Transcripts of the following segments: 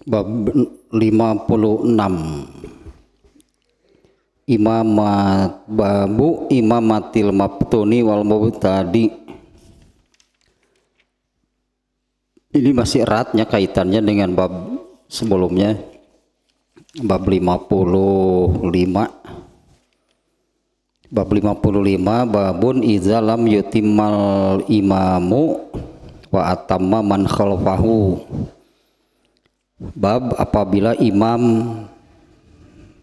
Bab 56 babu imamatil mabtuni wal mubtadi. Ini masih eratnya kaitannya dengan bab sebelumnya, bab 55. Bab 55 babun iza lam yutimmal imamu wa atamma man khalfahu. Bab apabila imam,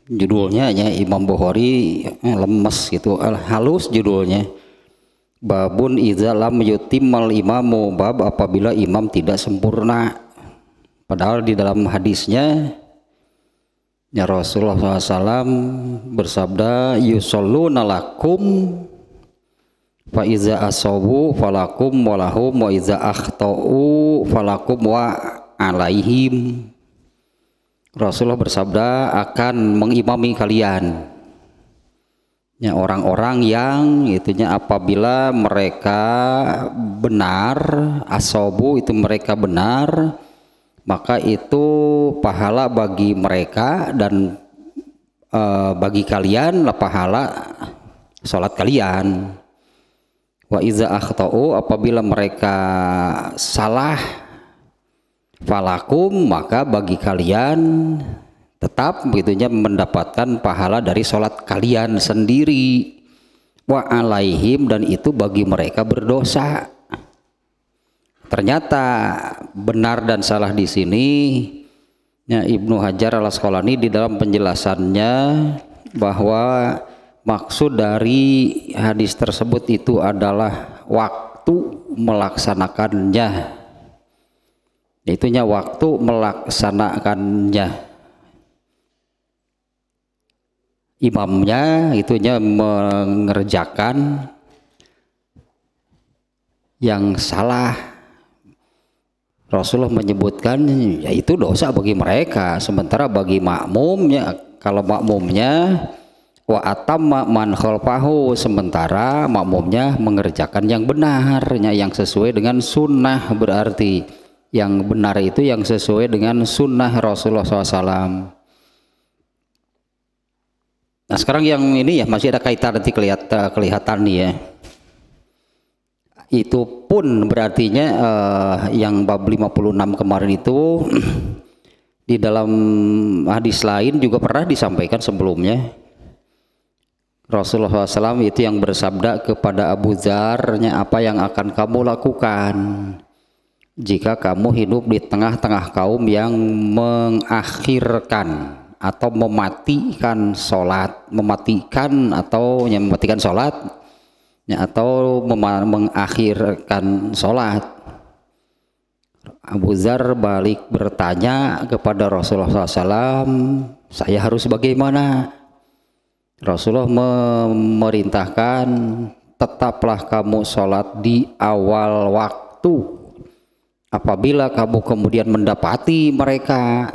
judulnya ya Imam Bukhari lemes gitu, halus judulnya. Babun iza lam yutimmal imamu, bab apabila imam tidak sempurna. Padahal di dalam hadisnya ya Rasulullah SAW bersabda, yusalluna lakum fa iza asabu falakum walahum wa iza akhtau falakum wa alaihim. Rasulullah bersabda akan mengimami kalian ya orang-orang yang itunya apabila mereka benar, asabu itu mereka benar, maka itu pahala bagi mereka dan bagi kalian lah pahala salat kalian. Wa iza akhtau, apabila mereka salah, falakum, maka bagi kalian tetap begitunya mendapatkan pahala dari sholat kalian sendiri. Wa alaihim, dan itu bagi mereka berdosa. Ternyata benar dan salah di sini ya, Ibnu Hajar al-Asqalani di dalam penjelasannya bahwa maksud dari hadis tersebut itu adalah waktu melaksanakannya. Itunya waktu melaksanakannya. Imamnya itunya mengerjakan yang salah. Rasulullah menyebutkan yaitu dosa bagi mereka, sementara bagi makmumnya, kalau makmumnya wa atamma man khalfahu, sementara makmumnya mengerjakan yang benarnya, yang sesuai dengan sunnah. Berarti yang benar itu yang sesuai dengan sunnah Rasulullah SAW. Nah sekarang yang ini ya masih ada kaitan, nanti kelihatan nih ya. Itu pun berartinya yang bab 56 kemarin itu di dalam hadis lain juga pernah disampaikan sebelumnya. Rasulullah SAW itu yang bersabda kepada Abu Dzar-nya, apa yang akan kamu lakukan jika kamu hidup di tengah-tengah kaum yang mengakhirkan atau mematikan sholat, mematikan sholat ya, atau mengakhirkan sholat. Abu Dzar balik bertanya kepada Rasulullah SAW, saya harus bagaimana? Rasulullah memerintahkan, tetaplah kamu sholat di awal waktu. Apabila kamu kemudian mendapati mereka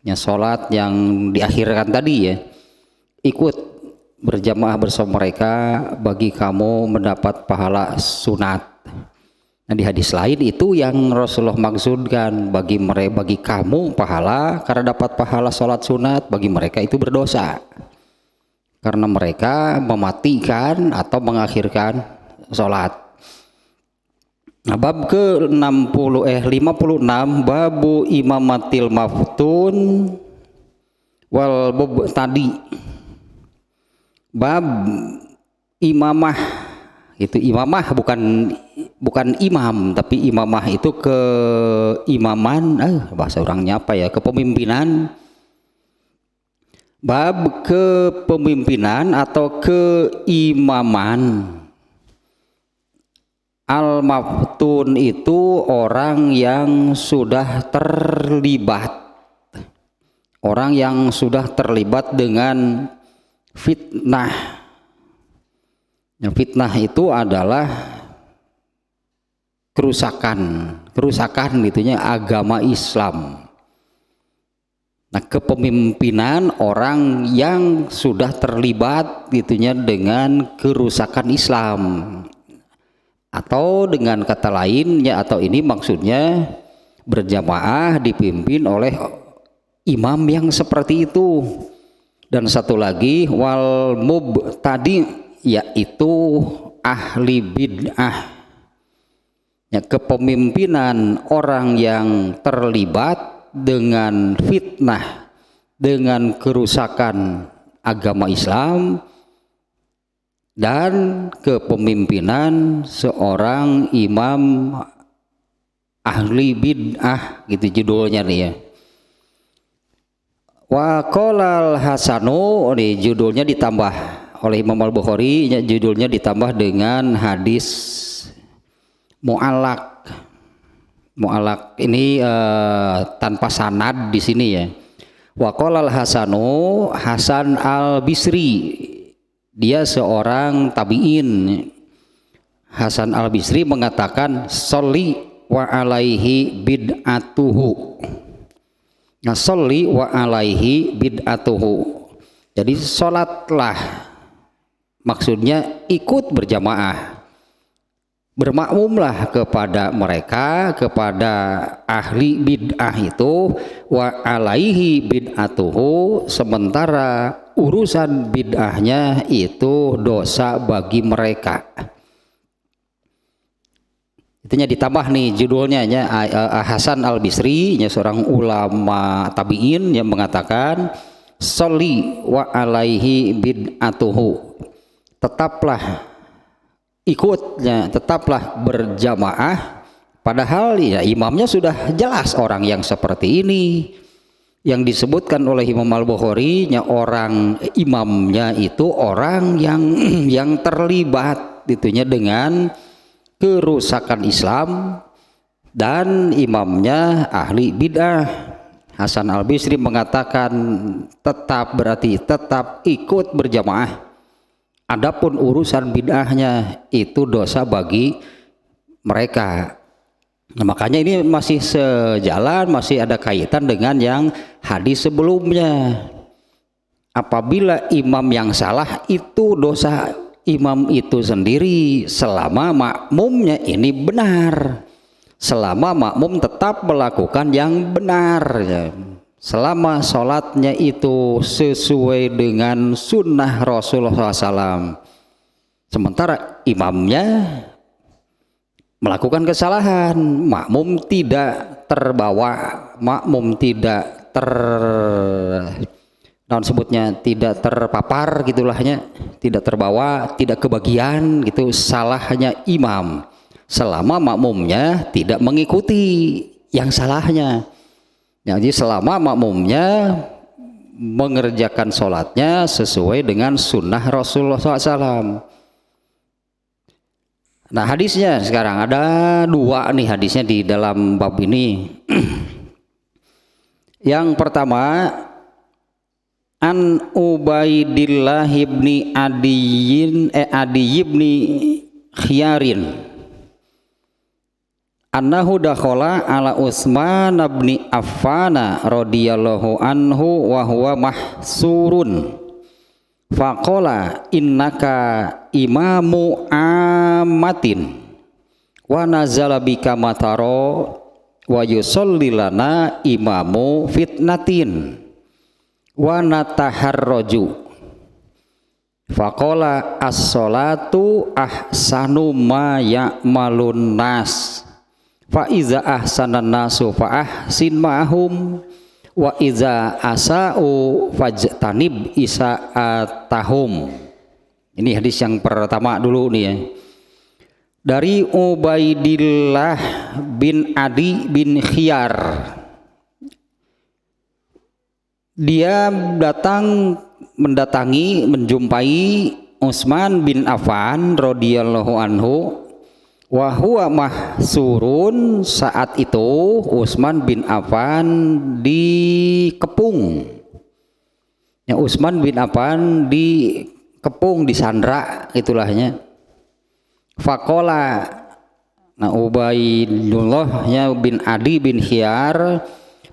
ya sholat yang diakhirkan tadi ya, ikut berjamaah bersama mereka, bagi kamu mendapat pahala sunat. Nah di hadis lain itu yang Rasulullah maksudkan, bagi kamu pahala karena dapat pahala sholat sunat, bagi mereka itu berdosa karena mereka mematikan atau mengakhirkan sholat. Nah, bab ke 56 babu imamatil maftun wal mubtadi. Bab imamah, itu imamah bukan imam, tapi imamah itu keimaman, bahasa orangnya apa ya, kepemimpinan. Bab kepemimpinan atau keimaman. Al-maftun itu orang yang sudah terlibat, orang yang sudah terlibat dengan fitnah. Nah, fitnah itu adalah kerusakan itunya agama Islam. Nah, kepemimpinan orang yang sudah terlibat itunya dengan kerusakan Islam. Atau dengan kata lain ya, atau ini maksudnya berjamaah dipimpin oleh imam yang seperti itu. Dan satu lagi wal mubtadi, yaitu ahli bid'ah, ya, kepemimpinan orang yang terlibat dengan fitnah, dengan kerusakan agama Islam, dan kepemimpinan seorang imam ahli bid'ah, gitu judulnya nih ya. Wa qolal Hasanu, nih judulnya ditambah oleh Imam Al-Bukhari, ya, judulnya ditambah dengan hadis mu'allaq. Mu'allaq ini tanpa sanad di sini ya. Wa qolal Hasanu, Hasan Al-Bisri, dia seorang tabi'in. Hasan Al-Bisri mengatakan sholli wa alaihi bid'atuhu. Nah, sholli wa alaihi bid'atuhu, jadi sholatlah, maksudnya ikut berjamaah, bermakmumlah kepada mereka, kepada ahli bid'ah itu, wa alaihi bid'atuhu, sementara urusan bid'ahnya itu dosa bagi mereka. Itunya ditambah nih judulnya ya, Hasan Al-Bisri, ya, seorang ulama tabi'in yang mengatakan sholli wa alaihi bid'atuhu, tetaplah ikutnya, tetaplah berjamaah, padahal ya imamnya sudah jelas orang yang seperti ini. Yang disebutkan oleh Imam Al-Bukhari, ya, orang imamnya itu orang yang terlibat itunya dengan kerusakan Islam, dan imamnya ahli bid'ah. Hasan Al-Bisri mengatakan tetap, berarti tetap ikut berjamaah, adapun urusan bid'ahnya itu dosa bagi mereka. Nah, makanya ini masih sejalan, masih ada kaitan dengan yang hadis sebelumnya. Apabila imam yang salah itu dosa imam itu sendiri, selama makmumnya ini benar, selama makmum tetap melakukan yang benar, ya, selama sholatnya itu sesuai dengan sunnah Rasulullah SAW. Sementara imamnya melakukan kesalahan, makmum tidak terbawa, makmum tidak tidak terpapar gitulahnya, tidak terbawa, tidak kebagian gitu salahnya imam, selama makmumnya tidak mengikuti yang salahnya. Jadi selama makmumnya mengerjakan sholatnya sesuai dengan sunnah Rasulullah SAW. Nah, hadisnya sekarang ada dua nih hadisnya di dalam bab ini. Yang pertama, an Ubaidillah ibni Adi ibni Khiyarin annahu dakhala ala Utsman bin Affan radhiyallahu anhu wa huwa mahsurun faqala innaka imamu ammatin wa nazala bika mataro wa yusalli lana imamu fitnatin wa nataharraju faqala as-salatu ahsanu ma ya'malun nas fa iza ahsanan nasu fa ahsin ma'hum wa iza asa'u fajtanib isa'atahum. Ini hadis yang pertama dulu nih ya, dari Ubaidillah bin Adi bin Khiyar. Dia menjumpai Utsman bin Affan radhiyallahu anhu wa huwa mahsurun. Saat itu Utsman bin Affan dikepung. Ya, Utsman bin Affan dikepung, disandra itulahnya. Faqala, nah Ubaidullah bin Adi bin Khiyar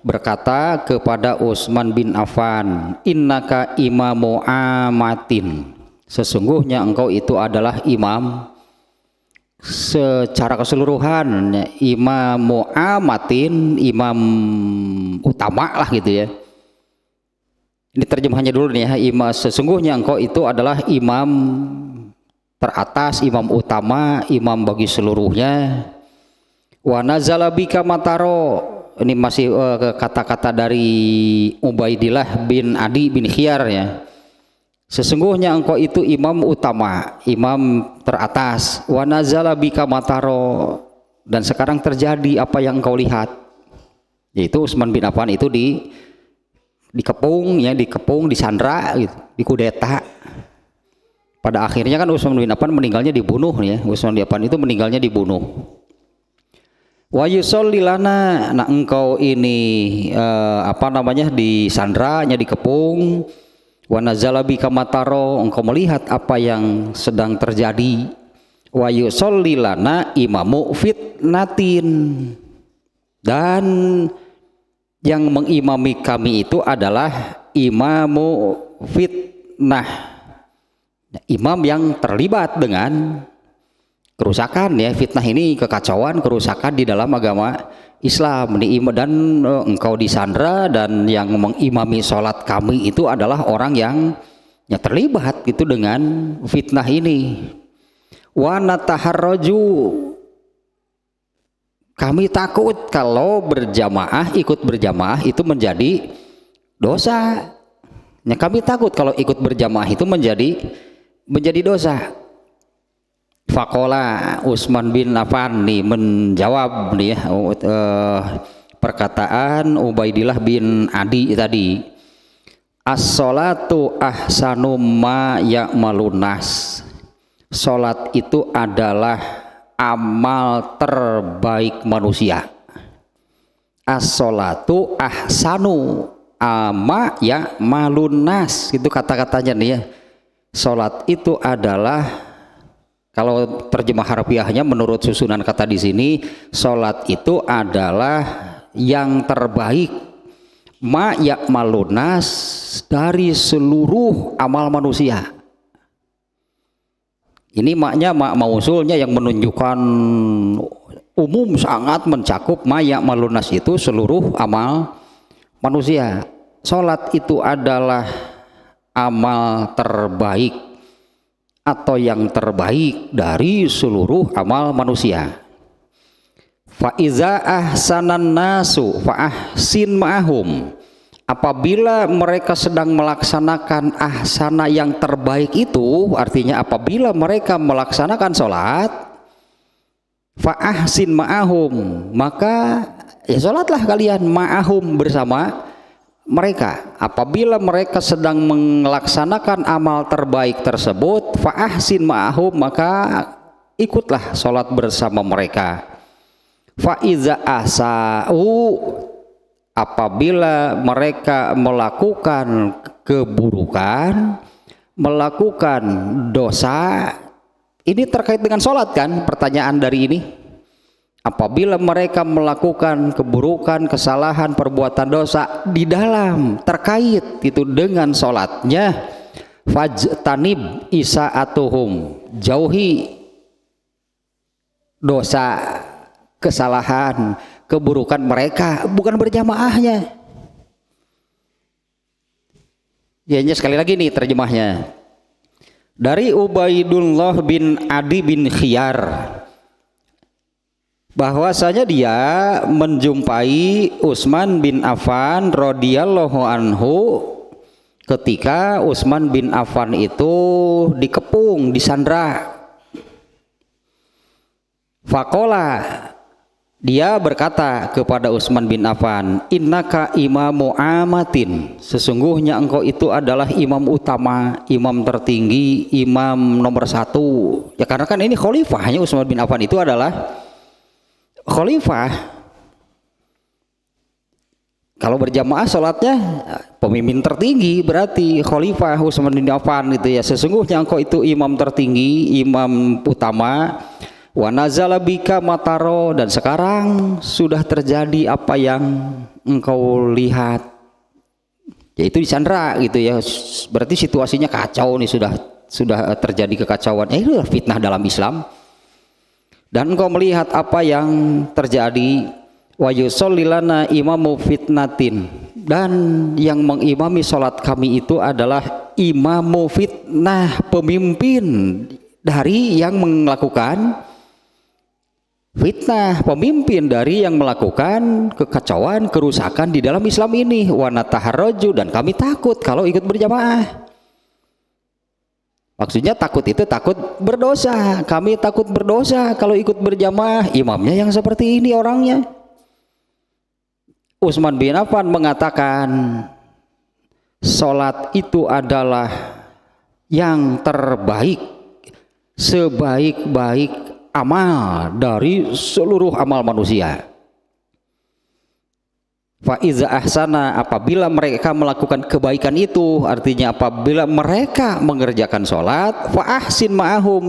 berkata kepada Utsman bin Affan, innaka imamu amatin, sesungguhnya engkau itu adalah imam secara keseluruhan imam mu'amatin, imam utama lah gitu ya. Ini terjemahannya dulu nih ya. Imam, sesungguhnya engkau itu adalah imam teratas, imam utama, imam bagi seluruhnya. Wa nazala bika mataro, ini masih kata-kata dari Ubaidillah bin Adi bin Khiyar ya. Sesungguhnya engkau itu imam utama, imam teratas. Wa nazala bika mataro, dan sekarang terjadi apa yang engkau lihat, yaitu Utsman bin Affan itu dikepung ya, disandra gitu, dikudeta. Pada akhirnya kan Utsman bin Affan meninggalnya dibunuh ya. Utsman bin Affan itu meninggalnya dibunuh. Wa yusolli lana, nah engkau ini disandranya, dikepung. Wa nazala bika mataro, engkau melihat apa yang sedang terjadi. Wa yusolli lana imamu fitnatin, dan yang mengimami kami itu adalah imamu fitnah, imam yang terlibat dengan kerusakan ya. Fitnah ini kekacauan, kerusakan di dalam agama Islam. Dan engkau disandra, dan yang mengimami sholat kami itu adalah orang yang terlibat itu dengan fitnah ini. Wa nataharraju, kami takut kalau ikut berjamaah itu menjadi dosa. Ya, kami takut kalau ikut berjamaah itu menjadi dosa. Faqala, Utsman bin Affan nih menjawab nih ya, perkataan Ubaidillah bin Adi tadi. As-sholatu ahsanu ma ya'malun nas. Salat itu adalah amal terbaik manusia. As-sholatu ahsanu ma ya'malun nas, itu kata-katanya nih ya. Salat itu adalah, kalau terjemah harfiahnya menurut susunan kata di sini, salat itu adalah yang terbaik ma ya'malun nas, dari seluruh amal manusia. Ini maknya mak mausulnya yang menunjukkan umum, sangat mencakup ma ya'malun nas, itu seluruh amal manusia. Salat itu adalah amal terbaik atau yang terbaik dari seluruh amal manusia. Fa iza ahsanan nasu fa ahsin ma'ahum, apabila mereka sedang melaksanakan ahsana yang terbaik itu, artinya apabila mereka melaksanakan sholat, fa ahsin ma'ahum, maka ya sholatlah kalian ma'ahum, bersama mereka. Apabila mereka sedang melaksanakan amal terbaik tersebut, fa ahsin ma'ahum, maka ikutlah sholat bersama mereka. Fa iza asa'u, apabila mereka melakukan keburukan, melakukan dosa, ini terkait dengan sholat kan pertanyaan dari ini. Apabila mereka melakukan keburukan, kesalahan, perbuatan dosa di dalam terkait itu dengan sholatnya, fajtanib isaatuhum, jauhi dosa, kesalahan, keburukan mereka, bukan berjamaahnya. Ya, sekali lagi nih terjemahnya dari Ubaidullah bin Adi bin Khiyar, bahwasanya dia menjumpai Utsman bin Affan radhiyallahu anhu ketika Utsman bin Affan itu dikepung, disandra. Faqala, dia berkata kepada Utsman bin Affan, innaka imamu amatin, sesungguhnya engkau itu adalah imam utama, imam tertinggi, imam nomor satu. Ya karena kan ini khalifahnya, Utsman bin Affan itu adalah khalifah. Kalau berjamaah sholatnya pemimpin tertinggi, berarti khalifah Utsman bin Affan itu ya. Sesungguhnya engkau itu imam tertinggi, imam utama. Wa nazala bika mataro, dan sekarang sudah terjadi apa yang engkau lihat, yaitu disandra gitu ya. Berarti situasinya kacau nih, sudah terjadi kekacauan. Itu fitnah dalam Islam. dan engkau melihat apa yang terjadi, wa yusallilana imamu fitnatin, dan yang mengimami sholat kami itu adalah imamu fitnah, pemimpin dari yang melakukan fitnah, pemimpin dari yang melakukan kekacauan, kerusakan di dalam Islam ini. Wa nataharraju, dan kami takut kalau ikut berjamaah. Maksudnya takut itu takut berdosa, kami takut berdosa kalau ikut berjamaah, imamnya yang seperti ini orangnya. Utsman bin Affan mengatakan sholat itu adalah yang terbaik, sebaik-baik amal dari seluruh amal manusia. Fa iza ahsana, apabila mereka melakukan kebaikan itu, artinya apabila mereka mengerjakan sholat, fa ahsin ma'ahum,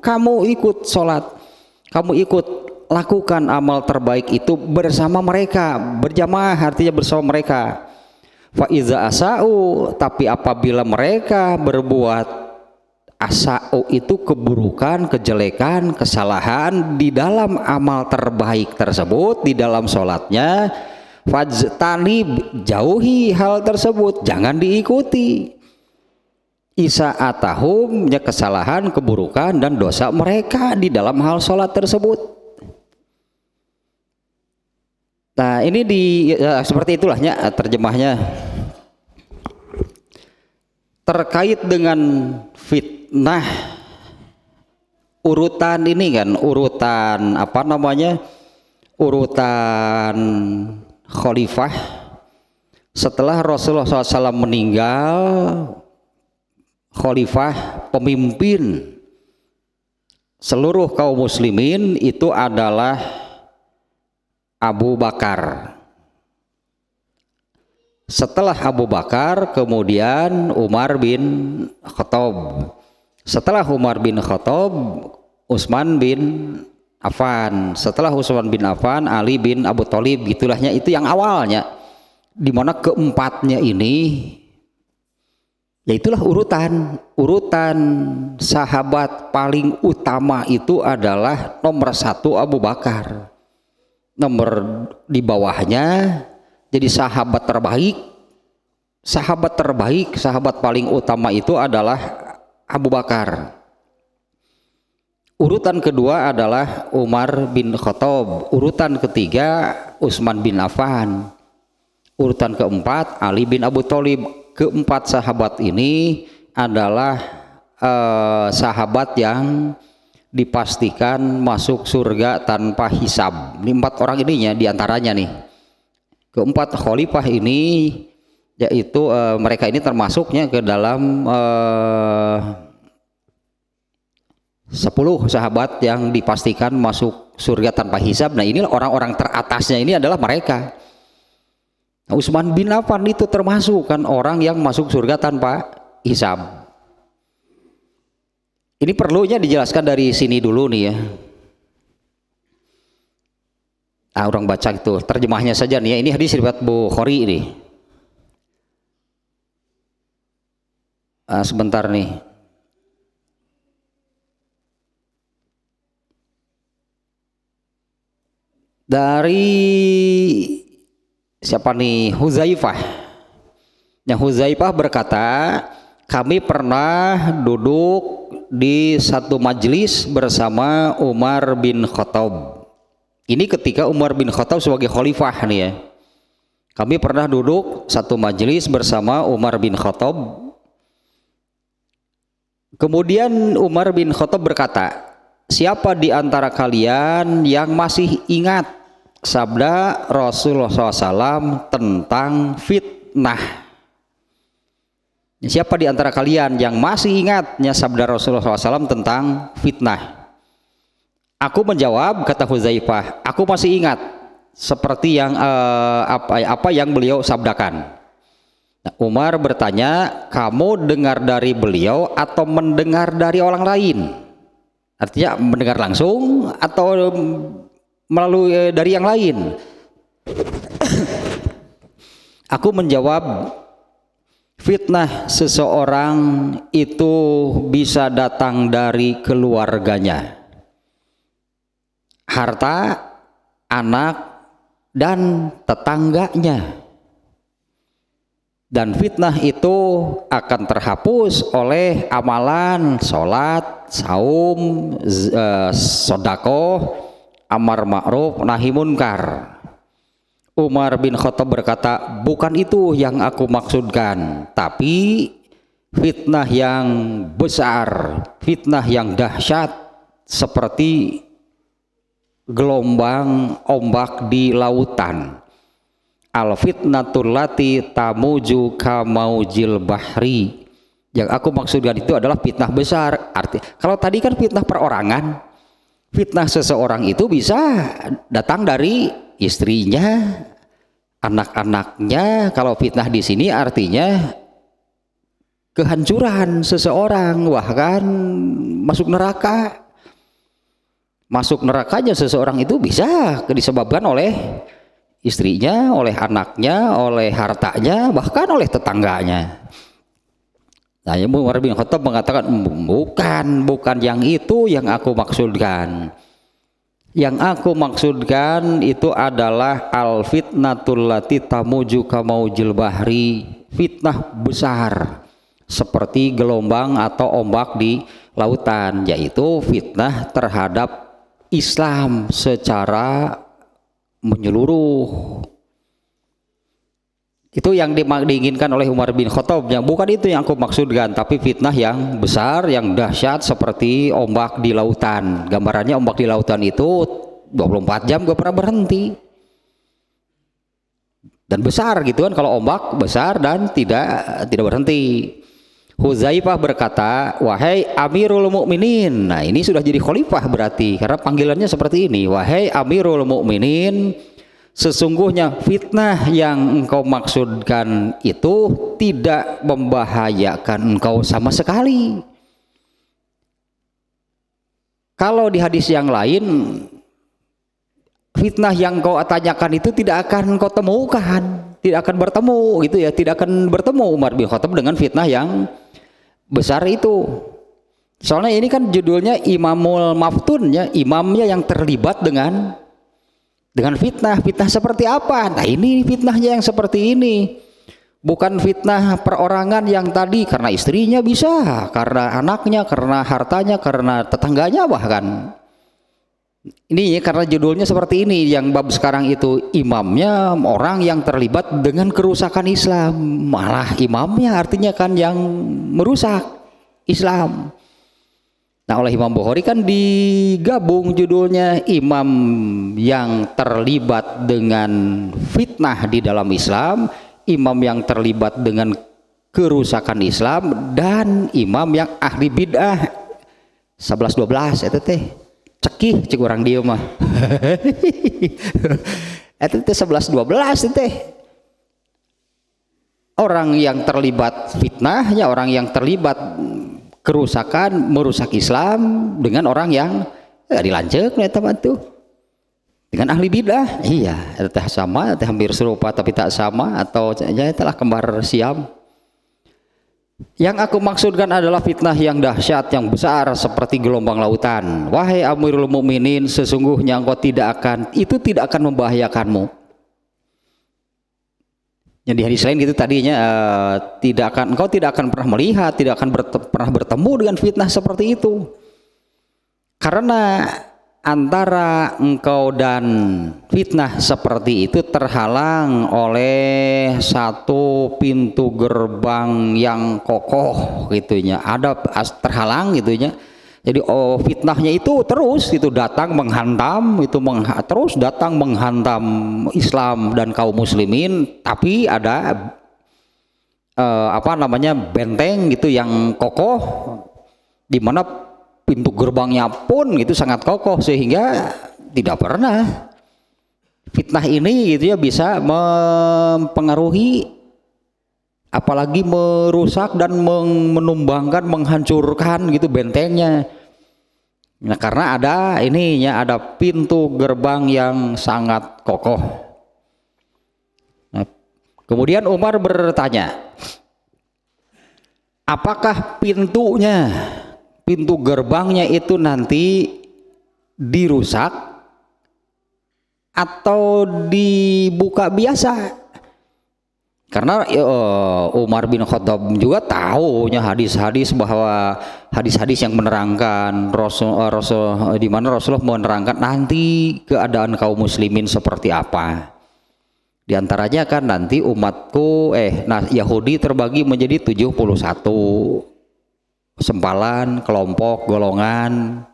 kamu ikut sholat, kamu ikut lakukan amal terbaik itu bersama mereka, berjamaah artinya bersama mereka. Fa iza asa'u, tapi apabila mereka berbuat asa'u itu keburukan, kejelekan, kesalahan di dalam amal terbaik tersebut, di dalam sholatnya, fajtanib, jauhi hal tersebut, jangan diikuti. Isa'atahum, ya kesalahan, keburukan dan dosa mereka di dalam hal sholat tersebut. Nah ini seperti itulah ya terjemahnya terkait dengan fitnah. Urutan ini kan urutan apa namanya, urutan khalifah setelah Rasulullah SAW meninggal. Khalifah, pemimpin seluruh kaum muslimin itu adalah Abu Bakar. Setelah Abu Bakar kemudian Umar bin Khattab. Setelah Umar bin Khattab, Utsman bin Affan. Setelah Utsman bin Affan, Ali bin Abu Thalib. Gitulahnya itu yang awalnya. Dimana keempatnya ini, yaitulah urutan sahabat paling utama itu adalah nomor 1 Abu Bakar. Nomor di bawahnya jadi sahabat terbaik, sahabat paling utama itu adalah Abu Bakar. Urutan kedua adalah Umar bin Khattab. Urutan ketiga Utsman bin Affan. Urutan keempat Ali bin Abu Thalib. Keempat sahabat ini adalah sahabat yang dipastikan masuk surga tanpa hisab. Ini 4 orang ininya diantaranya nih. Keempat khalifah ini yaitu mereka ini termasuknya ke dalam 10 sahabat yang dipastikan masuk surga tanpa hisab. Nah inilah orang-orang teratasnya ini adalah mereka. Nah, Utsman bin Affan itu termasuk kan orang yang masuk surga tanpa hisab. Ini perlunya dijelaskan dari sini dulu nih ya. Orang baca itu terjemahnya saja nih ya. Ini hadis riwayat Bukhari ini. Sebentar nih. Dari siapa nih? Huzaifah. Yang Huzaifah berkata, kami pernah duduk di satu majelis bersama Umar bin Khattab. Ini ketika Umar bin Khattab sebagai khalifah nih ya. Kami pernah duduk satu majelis bersama Umar bin Khattab. Kemudian Umar bin Khattab berkata, siapa di antara kalian yang masih ingat sabda Rasulullah SAW tentang fitnah? Siapa di antara kalian yang masih ingatnya sabda Rasulullah SAW tentang fitnah? Aku menjawab, kata Huzaifah, aku masih ingat seperti yang apa yang beliau sabdakan. Nah, Umar bertanya, kamu dengar dari beliau atau mendengar dari orang lain? Artinya mendengar langsung atau melalui dari yang lain? Aku menjawab, fitnah seseorang itu bisa datang dari keluarganya. harta, anak, dan tetangganya. Dan fitnah itu akan terhapus oleh amalan sholat, saum, sodakoh, amar ma'ruf, nahi munkar. Umar bin Khattab berkata, bukan itu yang aku maksudkan, tapi fitnah yang besar, fitnah yang dahsyat seperti gelombang ombak di lautan. Al fitnatul lati tamuju kamaujil bahri. Yang aku maksudkan itu adalah fitnah besar. Arti kalau tadi kan fitnah perorangan, fitnah seseorang itu bisa datang dari istrinya, anak-anaknya. Kalau fitnah di sini artinya kehancuran seseorang, bahkan masuk neraka. Masuk nerakanya seseorang itu bisa disebabkan oleh istrinya, oleh anaknya, oleh hartanya, bahkan oleh tetangganya. Nah, Umar bin Khattab mengatakan, bukan yang itu yang aku maksudkan. Yang aku maksudkan itu adalah al fitnatul lati tamuju kamaujil bahri, fitnah besar seperti gelombang atau ombak di lautan, yaitu fitnah terhadap Islam secara menyeluruh. Itu yang diinginkan oleh Umar bin Khattab. Bukan itu yang aku maksudkan, tapi fitnah yang besar, yang dahsyat seperti ombak di lautan. Gambarannya ombak di lautan itu 24 jam gak pernah berhenti. Dan besar gitu kan, kalau ombak besar dan tidak berhenti. Huzaifah berkata, wahai Amirul Mukminin. Nah, ini sudah jadi khalifah berarti, karena panggilannya seperti ini. Wahai Amirul Mukminin, sesungguhnya fitnah yang engkau maksudkan itu tidak membahayakan engkau sama sekali. Kalau di hadis yang lain, fitnah yang kau tanyakan itu tidak akan kau temukan, tidak akan bertemu gitu ya, tidak akan bertemu Umar bin Khattab dengan fitnah yang besar itu. Soalnya ini kan judulnya Imamul Maftun ya, imamnya yang terlibat dengan fitnah. Fitnah seperti apa? Nah, ini fitnahnya yang seperti ini. Bukan fitnah perorangan yang tadi karena istrinya bisa, karena anaknya, karena hartanya, karena tetangganya bahkan. Ini karena judulnya seperti ini, yang bab sekarang itu imamnya orang yang terlibat dengan kerusakan Islam. Malah imamnya artinya kan yang merusak Islam. Nah, oleh Imam Bukhari kan digabung judulnya imam yang terlibat dengan fitnah di dalam Islam, imam yang terlibat dengan kerusakan Islam, dan imam yang ahli bid'ah. 11-12 itu teh cekih cek orang dia mah. Itu teh 11-12 teh. Orang yang terlibat fitnahnya, orang yang terlibat kerusakan, merusak Islam, dengan orang yang dilancek nih teman tuh, dengan ahli bidah. Iya, itu sama, itu hampir serupa tapi tak sama, atau ya telah kembar siam. Yang aku maksudkan adalah fitnah yang dahsyat, yang besar seperti gelombang lautan. Wahai Amirul Mukminin, sesungguhnya engkau tidak akan membahayakanmu. Yang di hadis lain gitu tadinya, engkau tidak akan pernah melihat, tidak akan pernah bertemu dengan fitnah seperti itu. Karena antara engkau dan fitnah seperti itu terhalang oleh satu pintu gerbang yang kokoh gitunya, ada terhalang gitunya. Jadi fitnahnya itu terus itu datang menghantam, terus datang menghantam Islam dan kaum muslimin, tapi ada benteng gitu yang kokoh, di mana pintu gerbangnya pun itu sangat kokoh, sehingga tidak pernah fitnah ini gitu ya bisa mempengaruhi, apalagi merusak dan menumbangkan, menghancurkan gitu bentengnya. Nah, karena ada pintu gerbang yang sangat kokoh. Nah, kemudian Umar bertanya, apakah pintu gerbangnya itu nanti dirusak atau dibuka biasa? Karena Umar bin Khattab juga tahunya hadis-hadis bahwa hadis-hadis yang menerangkan di mana Rasulullah menerangkan nanti keadaan kaum muslimin seperti apa. Di antaranya kan nanti umatku Yahudi terbagi menjadi 71 sempalan, kelompok, golongan.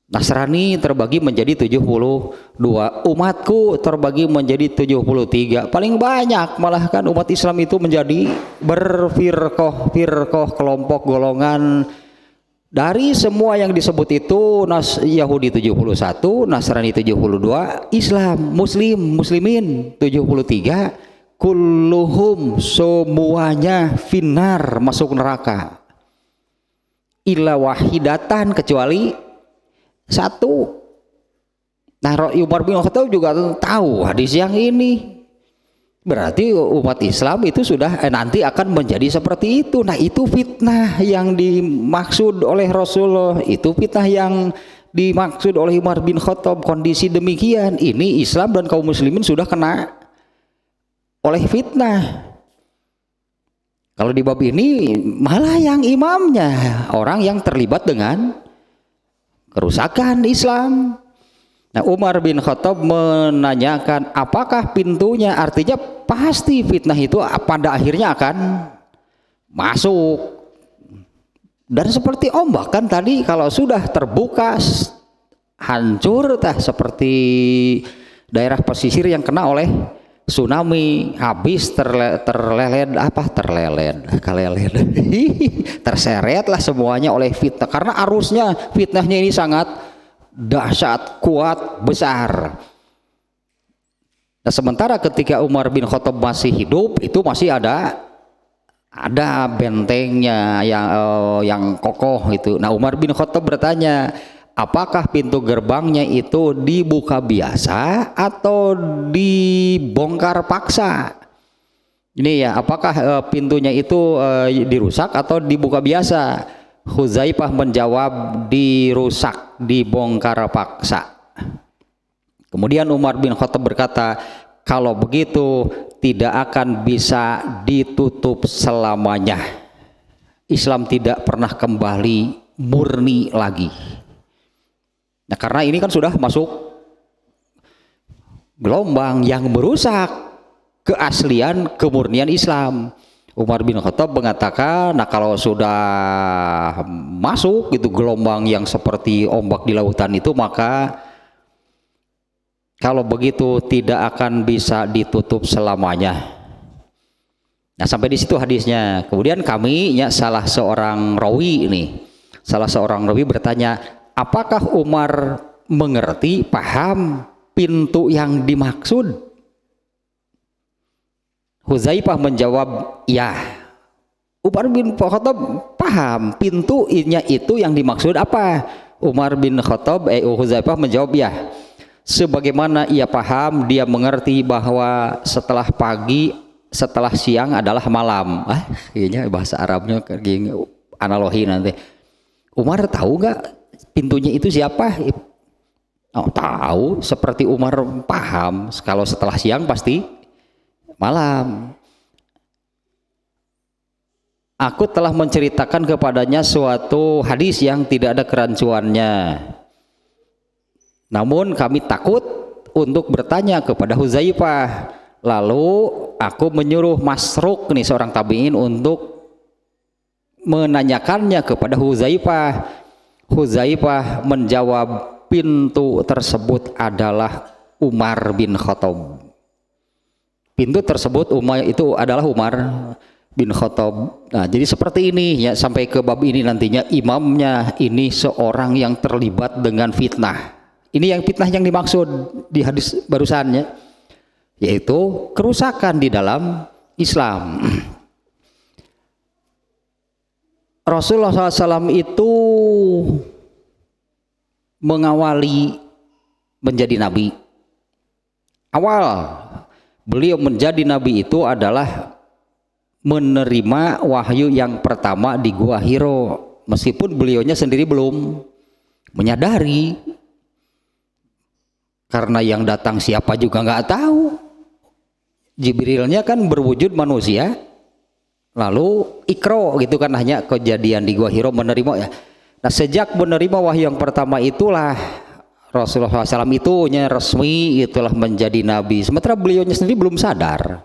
Nasrani terbagi menjadi 72, umatku terbagi menjadi 73. Paling banyak malah kan umat Islam itu menjadi berfirqoh, kelompok, golongan. Dari semua yang disebut itu Yahudi 71, Nasrani 72, Islam, muslimin 73, kulluhum semuanya finnar, masuk neraka. Illa wahidatan, kecuali satu. Nah, Umar bin Khattab juga tahu hadis yang ini. Berarti umat Islam itu sudah nanti akan menjadi seperti itu. Nah, itu fitnah yang dimaksud oleh Rasulullah. Itu fitnah yang dimaksud oleh Umar bin Khattab. Kondisi demikian, ini Islam dan kaum muslimin sudah kena oleh fitnah. Kalau di bab ini malah yang imamnya orang yang terlibat dengan kerusakan Islam. Nah, Umar bin Khattab menanyakan apakah pintunya, artinya pasti fitnah itu pada akhirnya akan masuk. Dan seperti ombak kan tadi, kalau sudah terbuka hancur seperti daerah pesisir yang kena oleh tsunami, habis terseret lah semuanya oleh fitnah, karena arusnya fitnahnya ini sangat dahsyat, kuat, besar. Nah, sementara ketika Umar bin Khattab masih hidup, itu masih ada bentengnya yang kokoh itu. Nah, Umar bin Khattab bertanya, apakah pintu gerbangnya itu dibuka biasa atau dibongkar paksa? Ini ya, apakah pintunya itu dirusak atau dibuka biasa? Huzaifah menjawab, dirusak, dibongkar paksa. Kemudian Umar bin Khattab berkata, kalau begitu tidak akan bisa ditutup selamanya. Islam tidak pernah kembali murni lagi. Nah, karena ini kan sudah masuk gelombang yang merusak keaslian kemurnian Islam. Umar bin Khattab mengatakan, nah kalau sudah masuk gitu gelombang yang seperti ombak di lautan itu, maka kalau begitu tidak akan bisa ditutup selamanya. Nah, sampai di situ hadisnya. Kemudian salah seorang rawi bertanya, apakah Umar mengerti, paham pintu yang dimaksud? Huzaifah menjawab, ya. Umar bin Khattab paham pintunya itu yang dimaksud apa. Huzaifah menjawab, ya. Sebagaimana ia paham, dia mengerti bahwa setelah pagi, setelah siang adalah malam. Kayaknya bahasa Arabnya analogi nanti. Umar tahu nggak pintunya itu siapa? Oh, tahu, seperti Umar paham kalau setelah siang pasti malam. Aku telah menceritakan kepadanya suatu hadis yang tidak ada kerancuannya. Namun kami takut untuk bertanya kepada Huzaifah. Lalu aku menyuruh Masruq, nih seorang tabi'in, untuk menanyakannya kepada Huzaifah. Huzaifah menjawab, pintu tersebut adalah Umar bin Khattab. Pintu tersebut itu adalah Umar bin Khattab. Nah, jadi seperti ini ya, sampai ke bab ini nantinya imamnya ini seorang yang terlibat dengan fitnah. Ini yang fitnah yang dimaksud di hadis barusannya, yaitu kerusakan di dalam Islam. Rasulullah SAW itu mengawali menjadi nabi. Awal beliau menjadi nabi itu adalah menerima wahyu yang pertama di Gua Hiro, meskipun beliaunya sendiri belum menyadari karena yang datang siapa juga nggak tahu. Jibrilnya kan berwujud manusia, lalu ikro gitu kan, hanya kejadian di Gua Hiro menerima ya. Nah sejak menerima wahyu yang pertama itulah Rasulullah SAW itunya resmi itulah menjadi nabi. Sementara beliaunya sendiri belum sadar.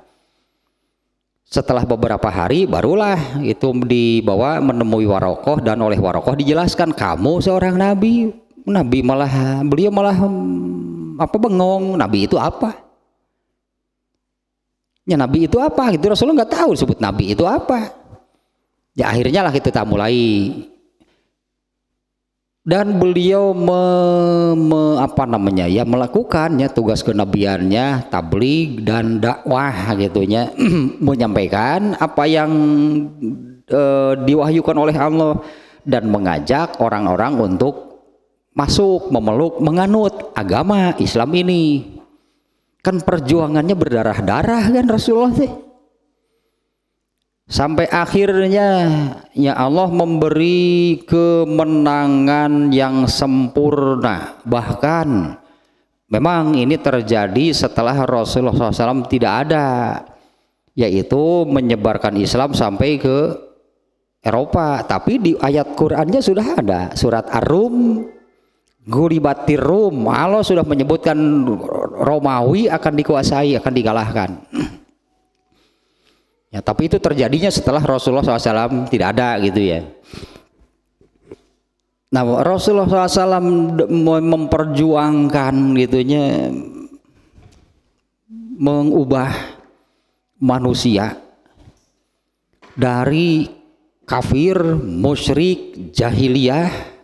Setelah beberapa hari barulah itu dibawa menemui Warokoh, dan oleh Warokoh dijelaskan kamu seorang nabi. Nabi malah beliau malah bengong, nabi itu apa? Ya nabi itu apa? Gitu Rasulullah nggak tahu disebut nabi itu apa. Ya akhirnya lah kita mulai, dan beliau melakukannya tugas kenabiannya, tabligh dan dakwah gitunya, menyampaikan apa yang diwahyukan oleh Allah dan mengajak orang-orang untuk masuk, memeluk, menganut agama Islam ini. Kan perjuangannya berdarah-darah kan Rasulullah sih. Sampai akhirnya ya Allah memberi kemenangan yang sempurna. Bahkan memang ini terjadi setelah Rasulullah SAW tidak ada, yaitu menyebarkan Islam sampai ke Eropa. Tapi di ayat Qur'annya sudah ada, surat Ar-Rum, Gulibatir Rum, Allah sudah menyebutkan Romawi akan dikuasai, akan dikalahkan. Ya, tapi itu terjadinya setelah Rasulullah SAW tidak ada gitu ya. Nah Rasulullah SAW memperjuangkan gitunya, mengubah manusia dari kafir, musyrik, jahiliyah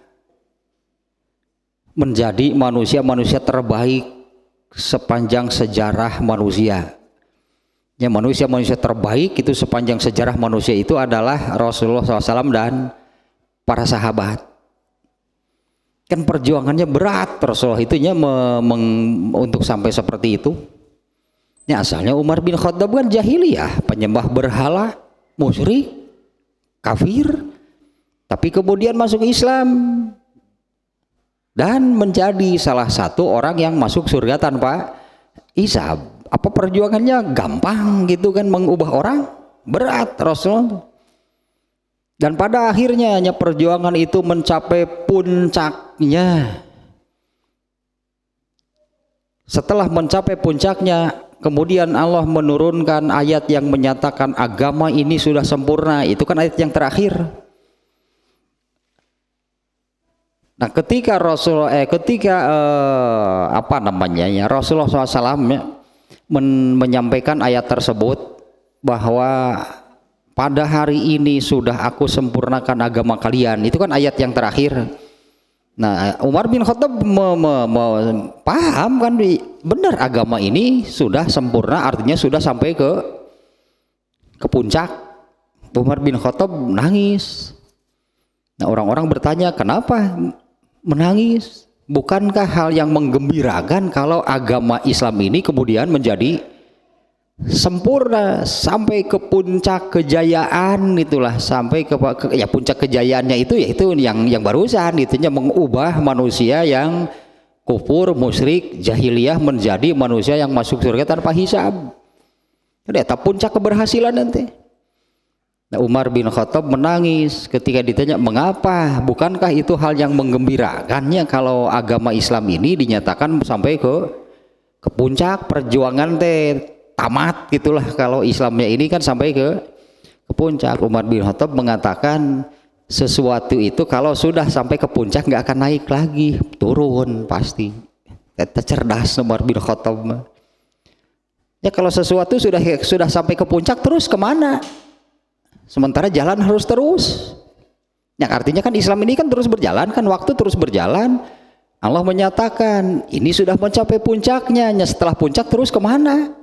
menjadi manusia-manusia terbaik sepanjang sejarah manusia. Ya, manusia-manusia terbaik itu sepanjang sejarah manusia itu adalah Rasulullah SAW dan para sahabat. Kan perjuangannya berat Rasulullah itunya untuk sampai seperti itu. Ya, asalnya Umar bin Khattab kan jahiliyah, penyembah berhala, musyrik, kafir, tapi kemudian masuk Islam dan menjadi salah satu orang yang masuk surga tanpa hisab. Apa perjuangannya gampang gitu kan, mengubah orang berat Rasul. Dan pada akhirnya hanya perjuangan itu mencapai puncaknya. Setelah mencapai puncaknya, kemudian Allah menurunkan ayat yang menyatakan agama ini sudah sempurna. Itu kan ayat yang terakhir. Nah ketika Rasulullah SAW menyampaikan ayat tersebut bahwa pada hari ini sudah aku sempurnakan agama kalian, itu kan ayat yang terakhir. Nah Umar bin Khattab paham kan, benar agama ini sudah sempurna, artinya sudah sampai ke puncak. Umar bin Khattab nangis. Nah orang-orang bertanya, kenapa menangis? Bukankah hal yang menggembirakan kalau agama Islam ini kemudian menjadi sempurna sampai ke puncak kejayaan, itulah sampai ke ya puncak kejayaannya itu yaitu yang barusan itunya, mengubah manusia yang kufur, musyrik, jahiliyah menjadi manusia yang masuk surga tanpa hisab. Itu puncak keberhasilan nanti. Nah, Umar bin Khattab menangis ketika ditanya mengapa, bukankah itu hal yang menggembirakannya kalau agama Islam ini dinyatakan sampai ke puncak perjuangan tamat gitulah, kalau Islamnya ini kan sampai ke puncak. Umar bin Khattab mengatakan sesuatu itu kalau sudah sampai ke puncak nggak akan naik lagi, turun pasti. Kita cerdas Umar bin Khattab. Ya kalau sesuatu sudah sampai ke puncak terus kemana? Sementara jalan harus terus. Yang artinya kan Islam ini kan terus berjalan, kan waktu terus berjalan. Allah menyatakan ini sudah mencapai puncaknya. Setelah puncak terus kemana?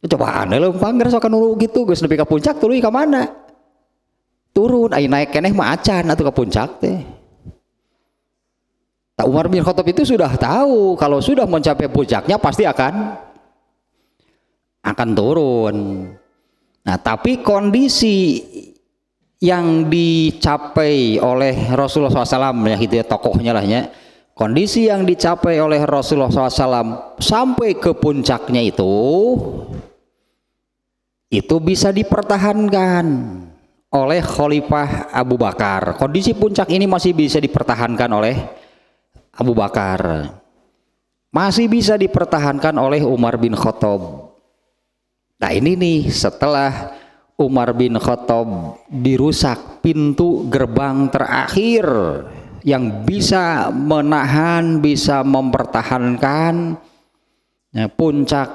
Coba aneh lo pangger sokan nulu gitu, geus nepi ka puncak tuluy ka mana? Turun, ai naik keneh mah acan atuh ka puncak teh. Umar bin Khattab itu sudah tahu kalau sudah mencapai puncaknya pasti akan turun. Nah, tapi kondisi yang dicapai oleh Rasulullah SAW ya gitu ya, tokohnya lah ya, kondisi yang dicapai oleh Rasulullah SAW sampai ke puncaknya itu bisa dipertahankan oleh Khalifah Abu Bakar. Kondisi puncak ini masih bisa dipertahankan oleh Abu Bakar, masih bisa dipertahankan oleh Umar bin Khattab. Nah ini nih, setelah Umar bin Khattab dirusak pintu gerbang terakhir yang bisa menahan, bisa mempertahankan puncak,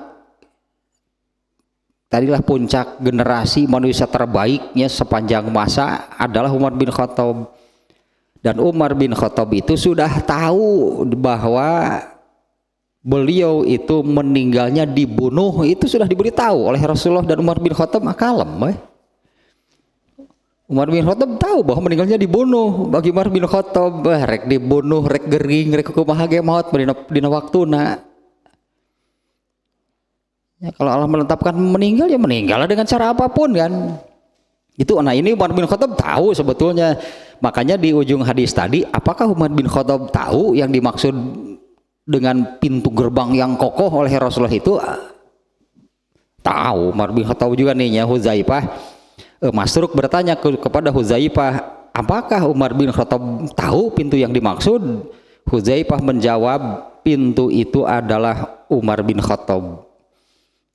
tadilah puncak generasi manusia terbaiknya sepanjang masa adalah Umar bin Khattab. Dan Umar bin Khattab itu sudah tahu bahwa beliau itu meninggalnya dibunuh, itu sudah diberitahu oleh Rasulullah, dan Umar bin Khattab kalem. Umar bin Khattab tahu bahwa meninggalnya dibunuh. Bagi Umar bin Khattab rek dibunuh, rek gering, rek kumaha ge maot dina waktuna. Ya, kalau Allah menetapkan meninggal ya meninggal dengan cara apapun kan. Itu, nah ini Umar bin Khattab tahu sebetulnya. Makanya di ujung hadis tadi, apakah Umar bin Khattab tahu yang dimaksud dengan pintu gerbang yang kokoh oleh Rasulullah itu? Tahu. Umar bin Khattab juga nih ya. Huzaifah, Masruk bertanya kepada Huzaifah, apakah Umar bin Khattab tahu pintu yang dimaksud? Huzaifah menjawab, pintu itu adalah Umar bin Khattab.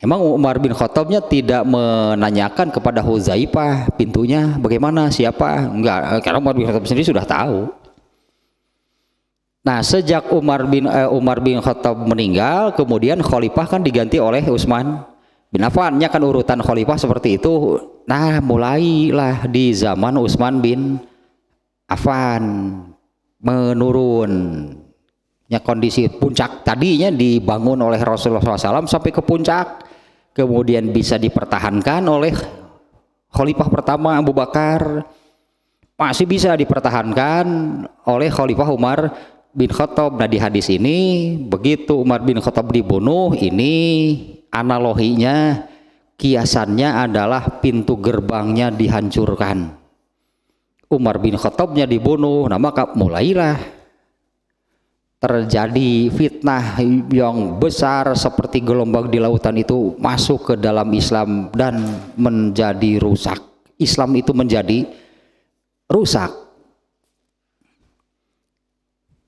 Emang Umar bin Khattabnya tidak menanyakan kepada Huzaifah pintunya bagaimana, siapa? Enggak, karena Umar bin Khattab sendiri sudah tahu. Nah, sejak Umar bin Khattab meninggal, kemudian khalifah kan diganti oleh Utsman bin Affan. Ya kan urutan khalifah seperti itu. Nah, mulailah di zaman Utsman bin Affan menurun. Ya, kondisi puncak tadinya dibangun oleh Rasulullah SAW sampai ke puncak, kemudian bisa dipertahankan oleh Khalifah pertama Abu Bakar, masih bisa dipertahankan oleh Khalifah Umar bin Khattab. Nah di hadis ini, begitu Umar bin Khattab dibunuh, ini analoginya, kiasannya adalah pintu gerbangnya dihancurkan, Umar bin Khattabnya dibunuh. Nah maka mulailah terjadi fitnah yang besar seperti gelombang di lautan itu masuk ke dalam Islam dan menjadi rusak. Islam itu menjadi rusak.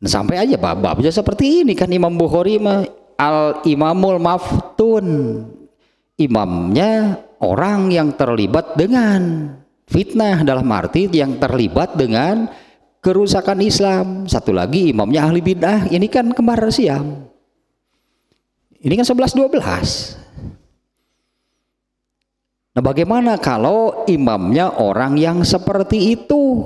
Nah, sampai aja bab-babnya seperti ini kan. Imam Bukhari al-Imamul Maftun, imamnya orang yang terlibat dengan fitnah, dalam arti yang terlibat dengan kerusakan Islam. Satu lagi imamnya ahli bid'ah. Ini kan kembar siam. Ini kan 11-12. Nah bagaimana kalau imamnya orang yang seperti itu?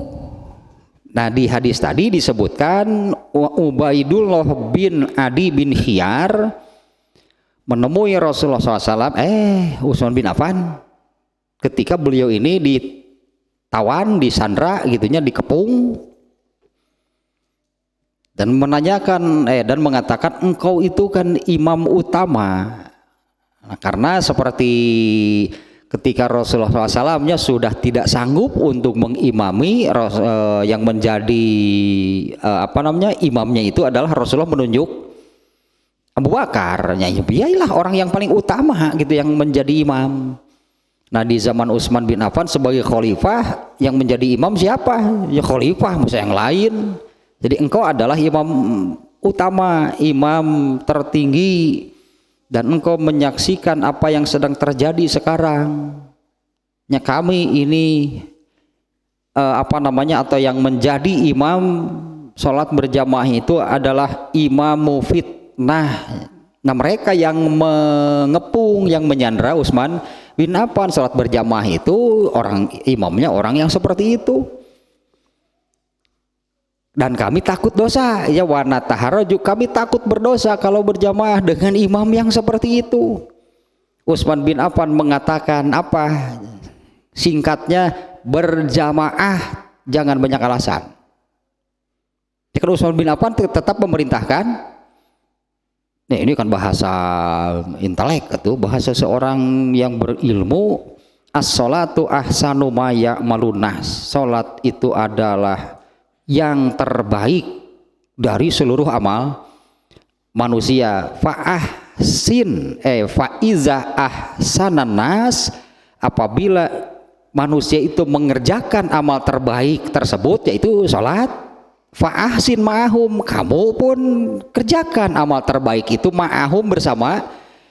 Nah di hadis tadi disebutkan Ubaidullah bin Adi bin Khiyar menemui Rasulullah SAW, Utsman bin Affan, ketika beliau ini ditawan, disandra gitunya, dikepung, dan menanyakan dan mengatakan, engkau itu kan imam utama. Nah, karena seperti ketika Rasulullah SAW-nya sudah tidak sanggup untuk mengimami, yang menjadi imamnya itu adalah Rasulullah menunjuk Abu Bakar. Ya biarlah orang yang paling utama gitu yang menjadi imam. Nah di zaman Utsman bin Affan sebagai khalifah, yang menjadi imam siapa? Ya khalifah, masa yang lain. Jadi engkau adalah imam utama, imam tertinggi, dan engkau menyaksikan apa yang sedang terjadi sekarang. Ya kami ini atau yang menjadi imam sholat berjamaah itu adalah imamu fitnah. Nah mereka yang mengepung, yang menyandra Utsman bin Affan sholat berjamaah itu imamnya orang yang seperti itu. Dan kami takut dosa, ya wana taharaju, kami takut berdosa kalau berjamaah dengan imam yang seperti itu. Utsman bin Affan mengatakan apa? Singkatnya, berjamaah jangan banyak alasan. Jadi Utsman bin Affan tetap memerintahkan. Nah, ini kan bahasa intelek itu, bahasa seorang yang berilmu. As-sholatu ahsanu ma ya'malun nas. Salat itu adalah yang terbaik dari seluruh amal manusia. Faiza ahsanan nas, apabila manusia itu mengerjakan amal terbaik tersebut yaitu salat, fa'ahsin ma'ahum, kamu pun kerjakan amal terbaik itu ma'ahum, bersama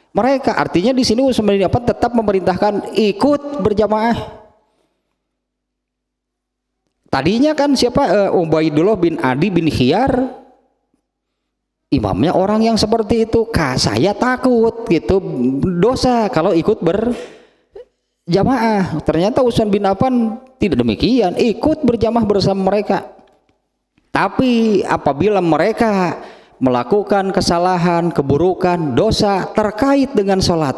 mereka. Artinya di sini Utsman bin Affan tetap memerintahkan ikut berjamaah. Tadinya kan siapa, Ubaidullah bin Adi bin Khiyar, imamnya orang yang seperti itu. Saya takut gitu dosa kalau ikut berjamaah. Ternyata Utsman bin Affan tidak demikian, ikut berjamaah bersama mereka. Tapi apabila mereka melakukan kesalahan, keburukan, dosa terkait dengan sholat,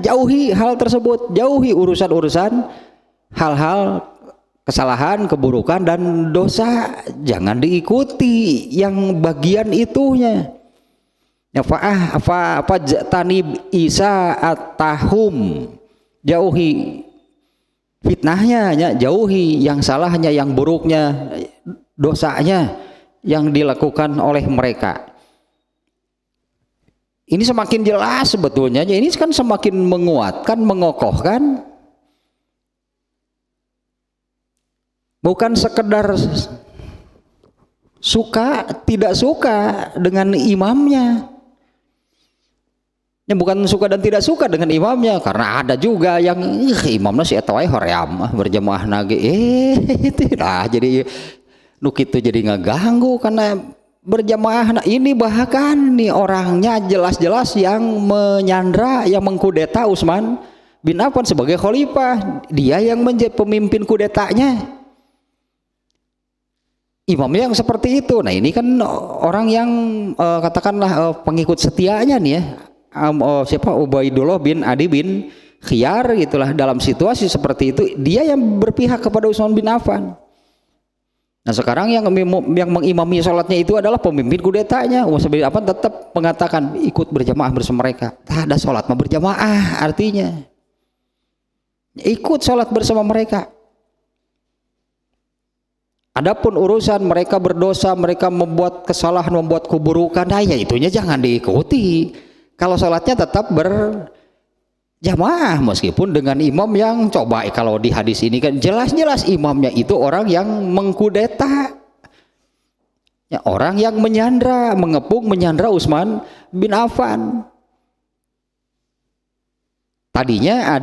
jauhi hal tersebut, jauhi urusan-urusan hal-hal kesalahan, keburukan dan dosa, jangan diikuti yang bagian itunya. Ya tanib isa atahum, jauhi fitnahnya, ya, jauhi yang salahnya, yang buruknya, dosanya yang dilakukan oleh mereka. Ini semakin jelas sebetulnya, ini kan semakin menguatkan, mengokohkan, bukan sekedar suka tidak suka dengan imamnya. Ya, bukan suka dan tidak suka dengan imamnya, karena ada juga yang imamnya si eta wae hoream berjamaah nage tidak jadi nuk itu jadi ngeganggu karena berjamaah. Nah, ini bahkan nih orangnya jelas-jelas yang menyandra, yang mengkudeta Utsman bin Affan sebagai khalifah, dia yang menjadi pemimpin kudetanya. Imamnya yang seperti itu. Nah, ini kan orang yang katakanlah pengikut setianya nih ya, siapa, Ubaidullah bin Adi bin Khiyar gitulah. Dalam situasi seperti itu dia yang berpihak kepada Utsman bin Affan. Nah, sekarang yang mengimami sholatnya itu adalah pemimpin kudetanya. Utsman bin Affan tetap mengatakan ikut berjamaah bersama mereka. Tak ada sholat mah berjamaah, artinya ikut sholat bersama mereka. Adapun urusan mereka berdosa, mereka membuat kesalahan, membuat keburukan, nah ya itunya jangan diikuti. Kalau sholatnya tetap berjamaah meskipun dengan imam yang coba, kalau di hadis ini kan jelas-jelas imamnya itu orang yang mengkudeta, ya, orang yang menyandra, mengepung, menyandra Utsman bin Affan. Tadinya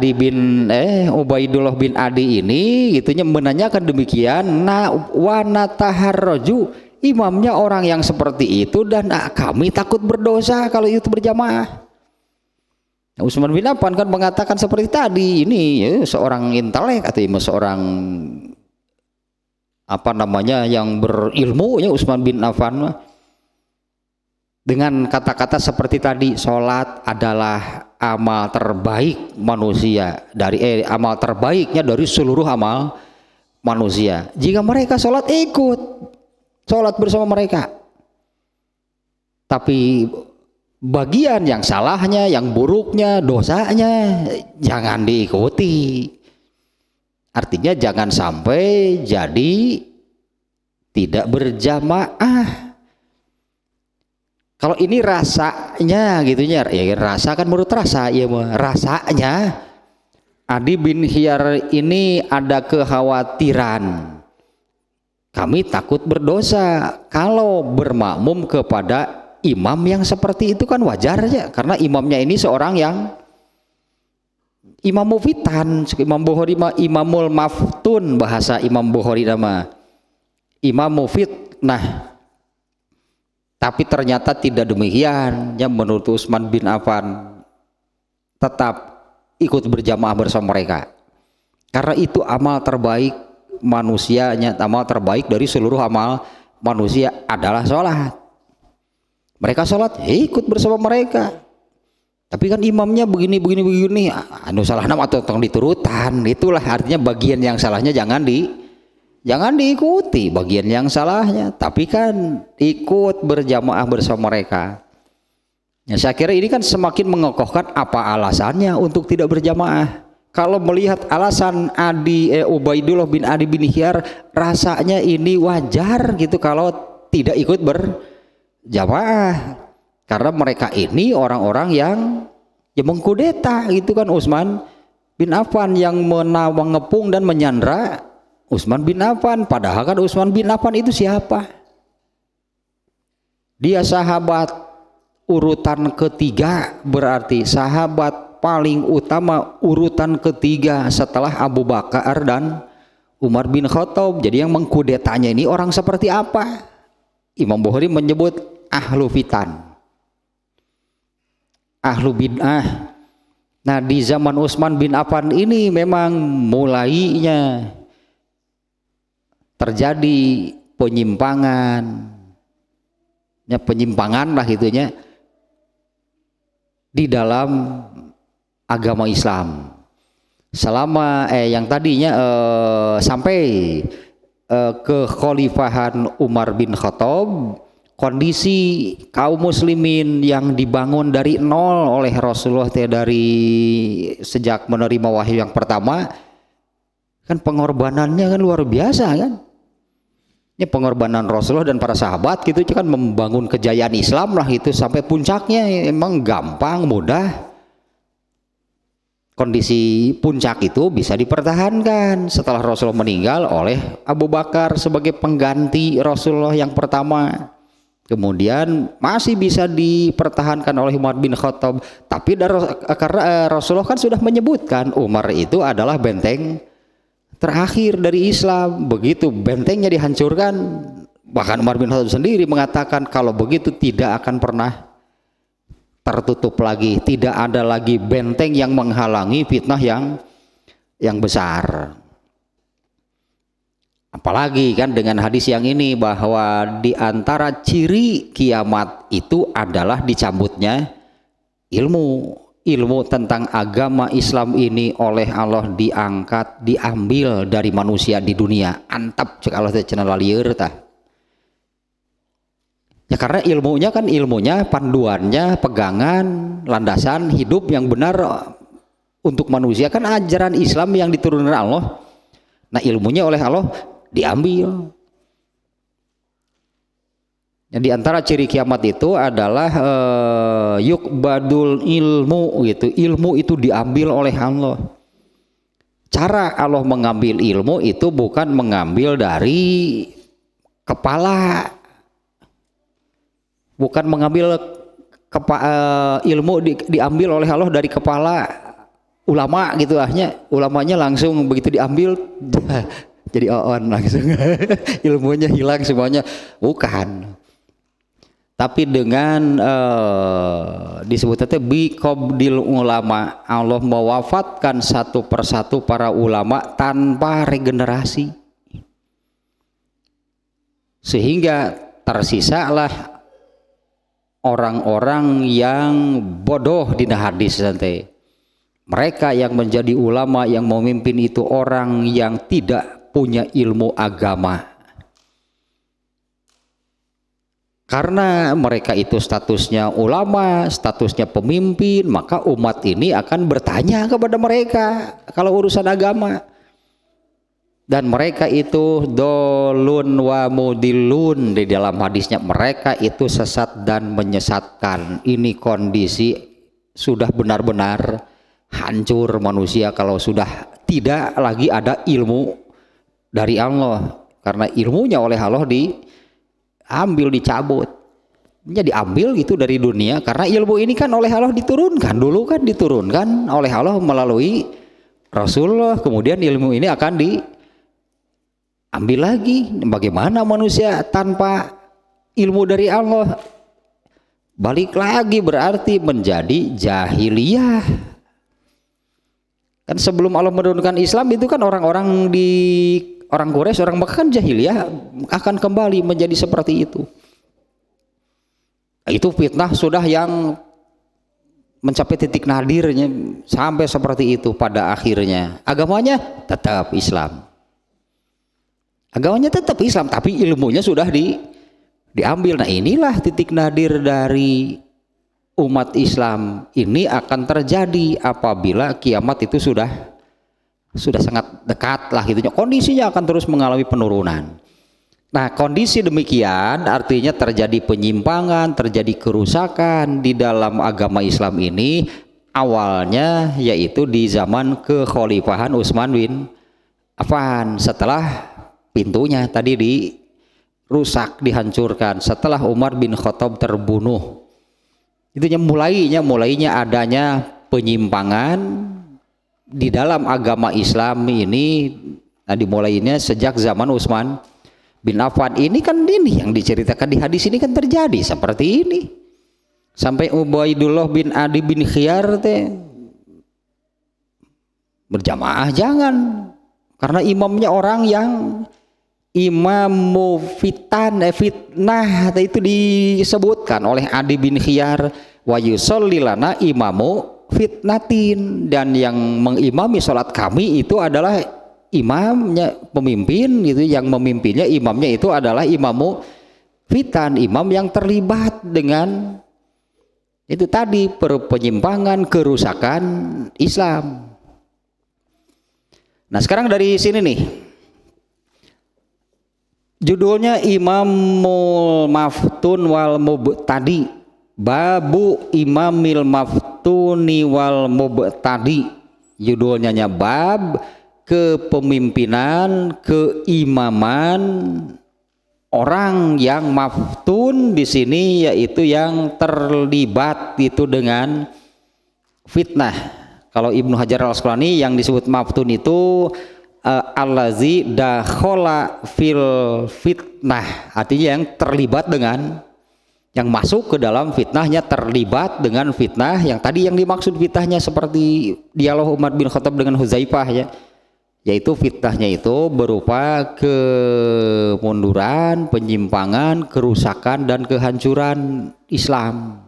Ubaidullah bin Adi ini gitunya menanyakan demikian, wanataharroju, imamnya orang yang seperti itu dan kami takut berdosa kalau itu berjamaah. Utsman bin Affan kan mengatakan seperti tadi, ini ya, seorang intelek atau seorang yang berilmu ya Utsman bin Affan, dengan kata-kata seperti tadi, sholat adalah amal terbaik manusia, amal terbaiknya dari seluruh amal manusia. Jika mereka sholat, ikut sholat bersama mereka. Tapi bagian yang salahnya, yang buruknya, dosanya jangan diikuti. Artinya jangan sampai jadi tidak berjamaah. Kalau ini rasanya gitunya, ya rasa kan menurut rasa, ya rasanya Adi bin Khiyar ini ada kekhawatiran, kami takut berdosa kalau bermakmum kepada imam yang seperti itu. Kan wajar ya, karena imamnya ini seorang yang imam mufitan, Imam Bukhari imamul maftun, bahasa Imam Bukhari nama imam mufit. Nah, tapi ternyata tidak demikian ya, menurut Utsman bin Affan tetap ikut berjamaah bersama mereka, karena itu amal terbaik manusianya, amal terbaik dari seluruh amal manusia adalah sholat. Mereka sholat, ikut bersama mereka. Tapi kan imamnya begini, anu salah nama atau diturutan, itulah artinya bagian yang salahnya jangan diikuti bagian yang salahnya, tapi kan ikut berjamaah bersama mereka. Ya, saya kira ini kan semakin mengokohkan apa alasannya untuk tidak berjamaah. Kalau melihat alasan Ubaidullah bin Adi bin Khiyar, rasanya ini wajar gitu kalau tidak ikut berjamaah karena mereka ini orang-orang yang mengkudeta gitu kan. Utsman bin Affan yang mengepung dan menyandra Utsman bin Affan, padahal kan Utsman bin Affan itu siapa? Dia sahabat urutan ketiga, berarti sahabat paling utama urutan ketiga setelah Abu Bakar dan Umar bin Khattab. Jadi yang mengkudetanya ini orang seperti apa? Imam Bukhari menyebut ahlu fitan, ahlu bid'ah. Nah di zaman Utsman bin Affan ini memang mulainya terjadi penyimpangan lah gitunya di dalam agama Islam. Selama yang tadinya sampai kekhalifahan Umar bin Khattab, kondisi kaum muslimin yang dibangun dari nol oleh Rasulullah dari sejak menerima wahyu yang pertama kan pengorbanannya kan luar biasa kan. Ini pengorbanan Rasulullah dan para sahabat gitu kan membangun kejayaan Islam lah itu sampai puncaknya emang gampang mudah. Kondisi puncak itu bisa dipertahankan setelah Rasulullah meninggal oleh Abu Bakar sebagai pengganti Rasulullah yang pertama. Kemudian masih bisa dipertahankan oleh Umar bin Khattab, tapi karena Rasulullah kan sudah menyebutkan Umar itu adalah benteng terakhir dari Islam. Begitu bentengnya dihancurkan, bahkan Umar bin Khattab sendiri mengatakan kalau begitu tidak akan pernah tertutup lagi, tidak ada lagi benteng yang menghalangi fitnah yang besar. Apalagi kan dengan hadis yang ini bahwa di antara ciri kiamat itu adalah dicabutnya ilmu tentang agama Islam ini oleh Allah diangkat, diambil dari manusia di dunia. Antap cek Allah teh cenah lalieur tah. Ya karena ilmunya panduannya, pegangan, landasan hidup yang benar untuk manusia kan ajaran Islam yang diturunkan Allah. Nah ilmunya oleh Allah diambil. Yang di antara ciri kiamat itu adalah yukbadul ilmu gitu. Ilmu itu diambil oleh Allah. Cara Allah mengambil ilmu itu bukan mengambil dari kepala, bukan mengambil ilmu diambil oleh Allah dari kepala ulama gitu ahnya. Ulamanya langsung begitu diambil jadi on langsung ilmunya hilang semuanya, bukan. Tapi dengan disebutnya biqobdil ulama, Allah mewafatkan satu persatu para ulama tanpa regenerasi, sehingga tersisalah orang-orang yang bodoh di hadis nanti. Mereka yang menjadi ulama yang memimpin itu orang yang tidak punya ilmu agama. Karena mereka itu statusnya ulama, statusnya pemimpin, maka umat ini akan bertanya kepada mereka kalau urusan agama. Dan mereka itu dolun wa mudilun, di dalam hadisnya mereka itu sesat dan menyesatkan. Ini kondisi sudah benar-benar hancur manusia kalau sudah tidak lagi ada ilmu dari Allah. Karena ilmunya oleh Allah diambil, dicabut, diambil gitu dari dunia. Karena ilmu ini kan oleh Allah diturunkan, dulu kan diturunkan oleh Allah melalui Rasulullah, kemudian ilmu ini akan diambil lagi. Bagaimana manusia tanpa ilmu dari Allah? Balik lagi berarti menjadi jahiliyah. Kan sebelum Allah menurunkan Islam itu kan orang-orang di orang Quraisy, orang Mekah kan jahiliyah, akan kembali menjadi seperti itu. Itu fitnah sudah yang mencapai titik nadirnya sampai seperti itu. Pada akhirnya agamanya tetap Islam. Agamanya tetap Islam, tapi ilmunya sudah diambil. Nah inilah titik nadir dari umat Islam ini akan terjadi apabila kiamat itu sudah sangat dekat lah gitu. Kondisinya akan terus mengalami penurunan. Nah, kondisi demikian artinya terjadi penyimpangan, terjadi kerusakan di dalam agama Islam ini awalnya yaitu di zaman kekhalifahan Utsman bin Affan, setelah pintunya tadi dirusak, dihancurkan, setelah Umar bin Khattab terbunuh. Itunya mulainya adanya penyimpangan di dalam agama Islam ini. Nah, dimulainya sejak zaman Utsman bin Affan. Ini kan ini yang diceritakan di hadis ini kan terjadi seperti ini. Sampai Ubaidullah bin Adi bin Khiyar teh berjamaah jangan, karena imamnya orang yang imamu fitnah itu disebutkan oleh Adi bin Khiyar, wa yusolli lana imamu fitnatin, dan yang mengimami sholat kami itu adalah imamnya, pemimpin itu, yang memimpinnya imamnya itu adalah imamu fitan, imam yang terlibat dengan itu tadi penyimpangan, kerusakan Islam. Nah, sekarang dari sini nih judulnya Imamul Maftun wal Mubtadi, babu Imamil Maftuni wal Mubtadi. Judulnya bab kepemimpinan, keimaman orang yang maftun di sini, yaitu yang terlibat itu dengan fitnah. Kalau Ibnu Hajar al-Asqalani yang disebut maftun itu allazi dakhala fil fitnah, artinya yang terlibat dengan, yang masuk ke dalam fitnahnya, terlibat dengan fitnah. Yang tadi yang dimaksud fitnahnya seperti dialog Umar bin Khattab dengan Huzaifah ya, yaitu fitnahnya itu berupa kemunduran, penyimpangan, kerusakan dan kehancuran Islam.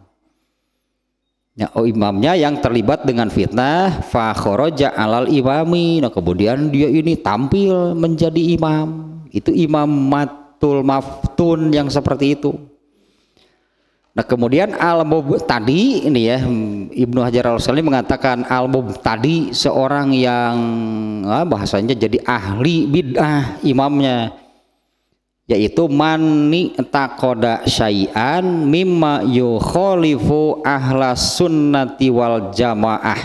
Ya, imamnya yang terlibat dengan fitnah, fa kharaja alal imami. Nah, kemudian dia ini tampil menjadi imam. Itu imamatul maftun yang seperti itu. Nah, kemudian al-mubtadi ini ya, Ibnu Hajar al-Asqalani mengatakan al-mubtadi seorang yang bahasanya jadi ahli bid'ah imamnya, yaitu mani taqoda syai'an mimma yukhalifu ahlas sunnati wal jamaah.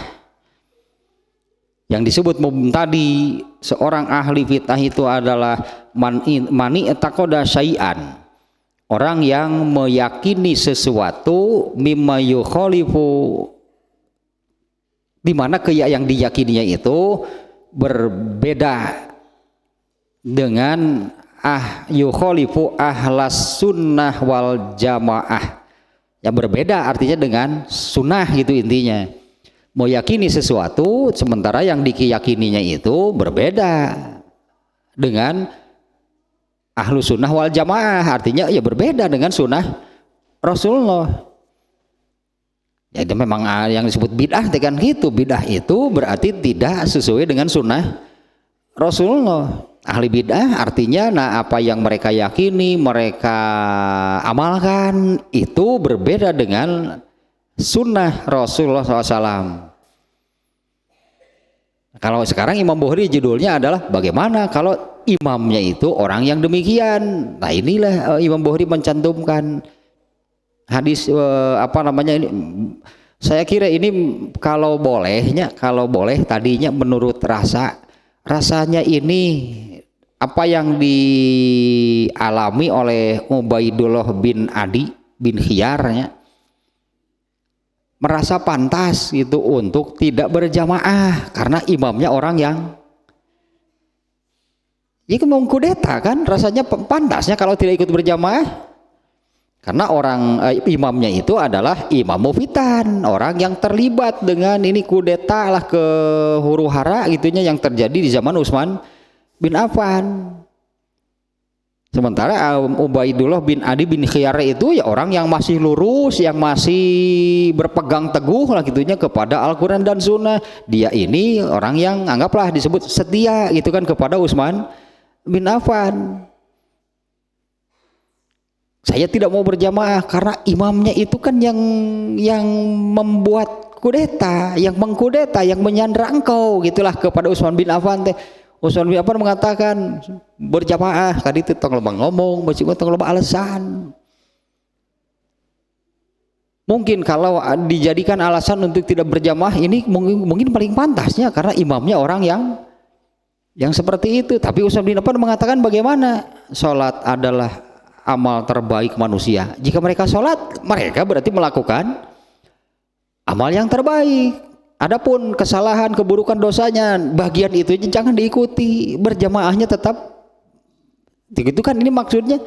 Yang disebut mubtadi, seorang ahli bid'ah itu adalah mani taqoda syai'an, orang yang meyakini sesuatu mimma yukhalifu, di mana yang diyakininya itu berbeda dengan yukhalifu ahlas sunnah wal jamaah. Yang berbeda artinya dengan sunnah gitu intinya. Meyakini sesuatu sementara yang diyakininya itu berbeda dengan ahlu sunnah wal jamaah, artinya ya berbeda dengan sunnah Rasulullah. Ya itu memang yang disebut bid'ah kan gitu. Bid'ah itu berarti tidak sesuai dengan sunnah Rasulullah. Ahli bid'ah artinya apa yang mereka yakini, mereka amalkan itu berbeda dengan sunnah Rasulullah SAW. Kalau sekarang Imam Bukhari judulnya adalah bagaimana kalau imamnya itu orang yang demikian. Nah, inilah Imam Bukhari mencantumkan hadis ini. Saya kira ini kalau boleh tadinya menurut rasanya ini apa yang dialami oleh Ubaidullah bin Adi bin Khiyarnya, merasa pantas itu untuk tidak berjamaah karena imamnya orang yang itu mengkudeta kan, rasanya pantasnya kalau tidak ikut berjamaah karena orang imamnya itu adalah imam mufitan, orang yang terlibat dengan ini kudeta lah ke huru hara gitunya yang terjadi di zaman Utsman bin Affan. Sementara Ubaidullah bin Adi bin Khiyar itu ya orang yang masih lurus, yang masih berpegang teguh lah gitunya kepada Al-Quran dan Sunnah. Dia ini orang yang anggaplah disebut setia gitu kan kepada Utsman bin Affan. Saya tidak mau berjamaah karena imamnya itu kan yang membuat kudeta, yang mengkudeta, yang menyandra engkau gitulah kepada Utsman bin Affan teh. Utsman bin Affan mengatakan berjamaah kali itu tong loba ngomong, meskipun tong loba alasan. Mungkin kalau dijadikan alasan untuk tidak berjamaah ini mungkin paling pantasnya karena imamnya orang yang seperti itu. Tapi Utsman bin Affan mengatakan bagaimana? Salat adalah amal terbaik manusia. Jika mereka salat, mereka berarti melakukan amal yang terbaik. Adapun kesalahan, keburukan, dosanya, bagian itu jangan diikuti. Berjamaahnya tetap. Itu kan ini maksudnya.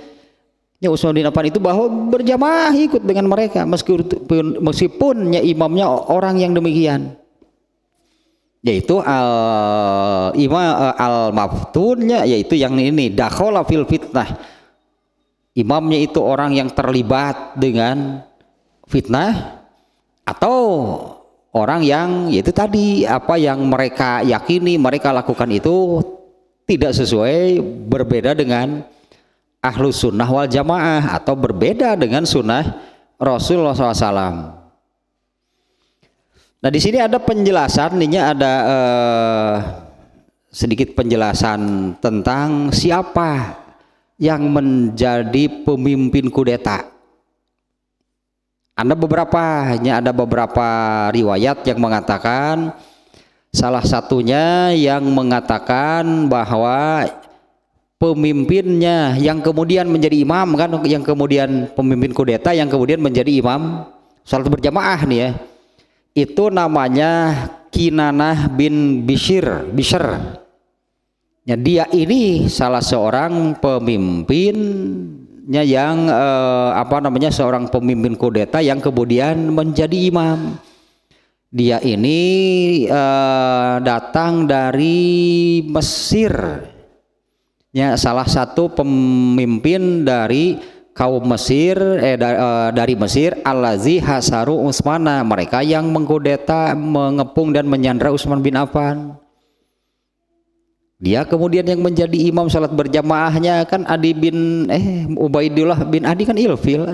Ya Utsman bin Affan itu bahwa berjamaah ikut dengan mereka meskipun imamnya orang yang demikian. Yaitu al-maftunnya, yaitu yang ini dakhala fil fitnah. Imamnya itu orang yang terlibat dengan fitnah atau orang yang yaitu tadi apa yang mereka yakini mereka lakukan itu tidak sesuai, berbeda dengan Ahlus Sunnah wal Jamaah atau berbeda dengan sunnah Rasulullah SAW. Nah di sini ada penjelasan, ini ada sedikit penjelasan tentang siapa yang menjadi pemimpin kudeta. Ada beberapa riwayat yang mengatakan, salah satunya yang mengatakan bahwa pemimpinnya yang kemudian menjadi imam kan, yang kemudian pemimpin kudeta yang kemudian menjadi imam salat berjamaah nih ya, itu namanya Kinanah bin Bishr. Ya, dia ini salah seorang pemimpinnya yang seorang pemimpin kudeta yang kemudian menjadi imam. Dia ini datang dari Mesir. Ya, salah satu pemimpin dari kaum Mesir dari Mesir allazi hasaru Utsmana, mereka yang mengkudeta, mengepung dan menyandra Utsman bin Affan. Dia kemudian yang menjadi imam salat berjamaahnya kan Ubaidillah bin Adi kan ilfil.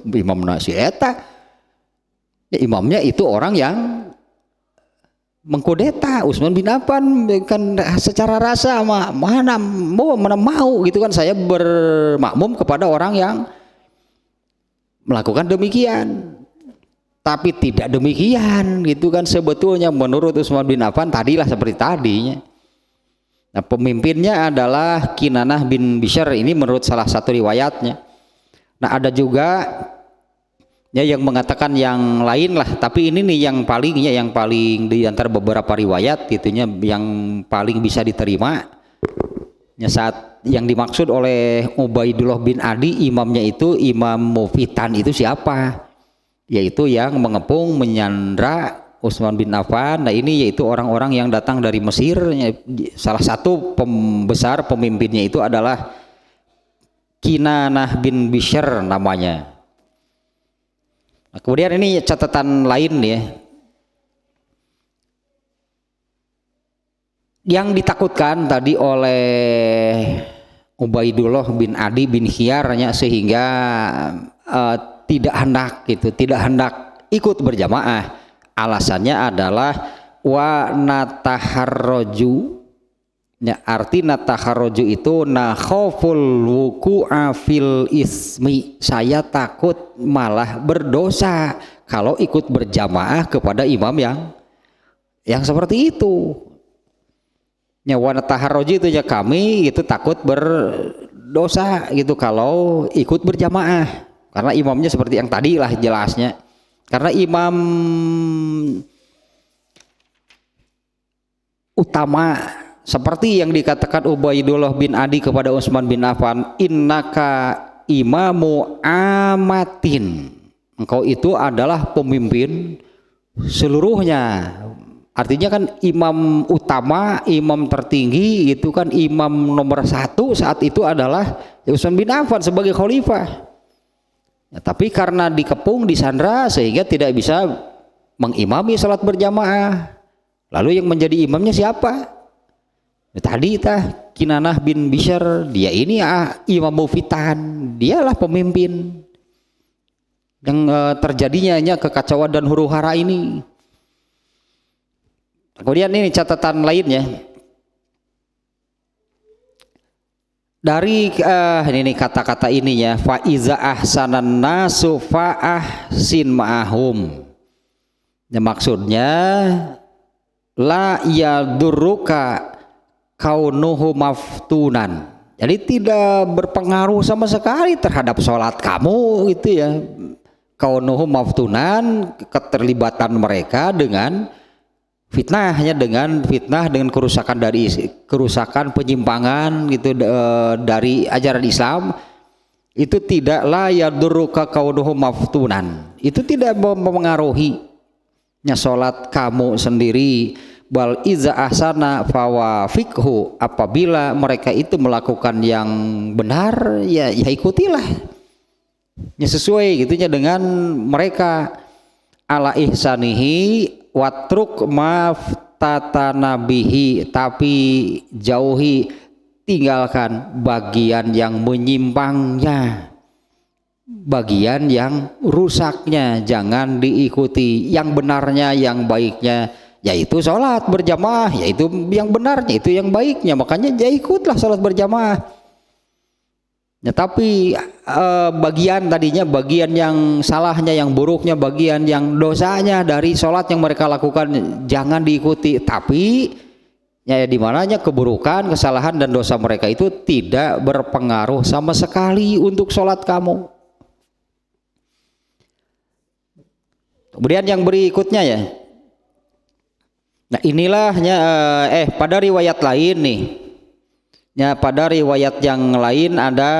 Imam nasi eta. Ya, imamnya itu orang yang mengkudeta Utsman bin Affan kan secara rasa mana mau gitu kan, saya bermakmum kepada orang yang melakukan demikian. Tapi tidak demikian gitu kan sebetulnya menurut Utsman bin Affan tadilah seperti tadinya. Nah pemimpinnya adalah Kinanah bin Bishr, ini menurut salah satu riwayatnya. Nah ada juga ya yang mengatakan yang lain lah, tapi ini nih yang paling di antara beberapa riwayat itunya yang paling bisa diterima. Ya, saat yang dimaksud oleh Ubaidullah bin Adi imamnya itu Imam Mufitan itu siapa? Yaitu yang mengepung menyandra Utsman bin Affan. Nah ini yaitu orang-orang yang datang dari Mesir. Salah satu pembesar pemimpinnya itu adalah Kinanah bin Bishr namanya. Nah, kemudian ini catatan lain ya, yang ditakutkan tadi oleh Ubaidullah bin Adi bin Khiyarnya sehingga tidak hendak ikut berjamaah. Alasannya adalah wa nataharroju. Ya, arti nataharroju itu nakhoful wuku'a fil ismi, saya takut malah berdosa kalau ikut berjamaah kepada imam yang seperti itu. Ya, wa nataharroju itu ya kami itu takut berdosa gitu kalau ikut berjamaah karena imamnya seperti yang tadi lah jelasnya. Karena imam utama seperti yang dikatakan Ubaidullah bin Adi kepada Utsman bin Affan, innaka imamu amatin, engkau itu adalah pemimpin seluruhnya. Artinya kan imam utama, imam tertinggi itu kan imam nomor satu saat itu adalah Utsman bin Affan sebagai khalifah. Ya, tapi karena dikepung, disandra sehingga tidak bisa mengimami salat berjamaah. Lalu yang menjadi imamnya siapa? Tadi Kinanah bin Bishr, dia ini Imam Mufitan, dialah pemimpin yang terjadinya kekacauan dan huru-hara ini. Kemudian ini catatan lainnya, dari ini kata-kata ininya fa iza ahsanan nasu fa ahsin ma'ahum. Ya, maksudnya la yadurruka kaunuhu maftunan. Jadi tidak berpengaruh sama sekali terhadap sholat kamu gitu ya. Kaunuhu maftunan, keterlibatan mereka dengan fitnahnya, dengan fitnah, dengan kerusakan penyimpangan gitu dari ajaran Islam, itu tidak la yadurruka kaunuhu maftunan, itu tidak mempengaruhi sholat kamu sendiri. Bal iza ahsana fawafikhu, apabila mereka itu melakukan yang benar ya ikutilah ya, sesuai gitunya dengan mereka. Ala ihsanihi watruk maftatanabihi, tapi jauhi, tinggalkan bagian yang menyimpangnya, bagian yang rusaknya jangan diikuti. Yang benarnya, yang baiknya yaitu sholat berjamaah, yaitu yang benarnya, itu yang baiknya, makanya ya ikutlah sholat berjamaah. Ya, tapi bagian tadinya, bagian yang salahnya, yang buruknya, bagian yang dosanya dari sholat yang mereka lakukan jangan diikuti. Tapi ya di mananya keburukan, kesalahan dan dosa mereka itu tidak berpengaruh sama sekali untuk sholat kamu. Kemudian yang berikutnya ya, nah inilahnya pada riwayat lain nih. Ya, pada riwayat yang lain ada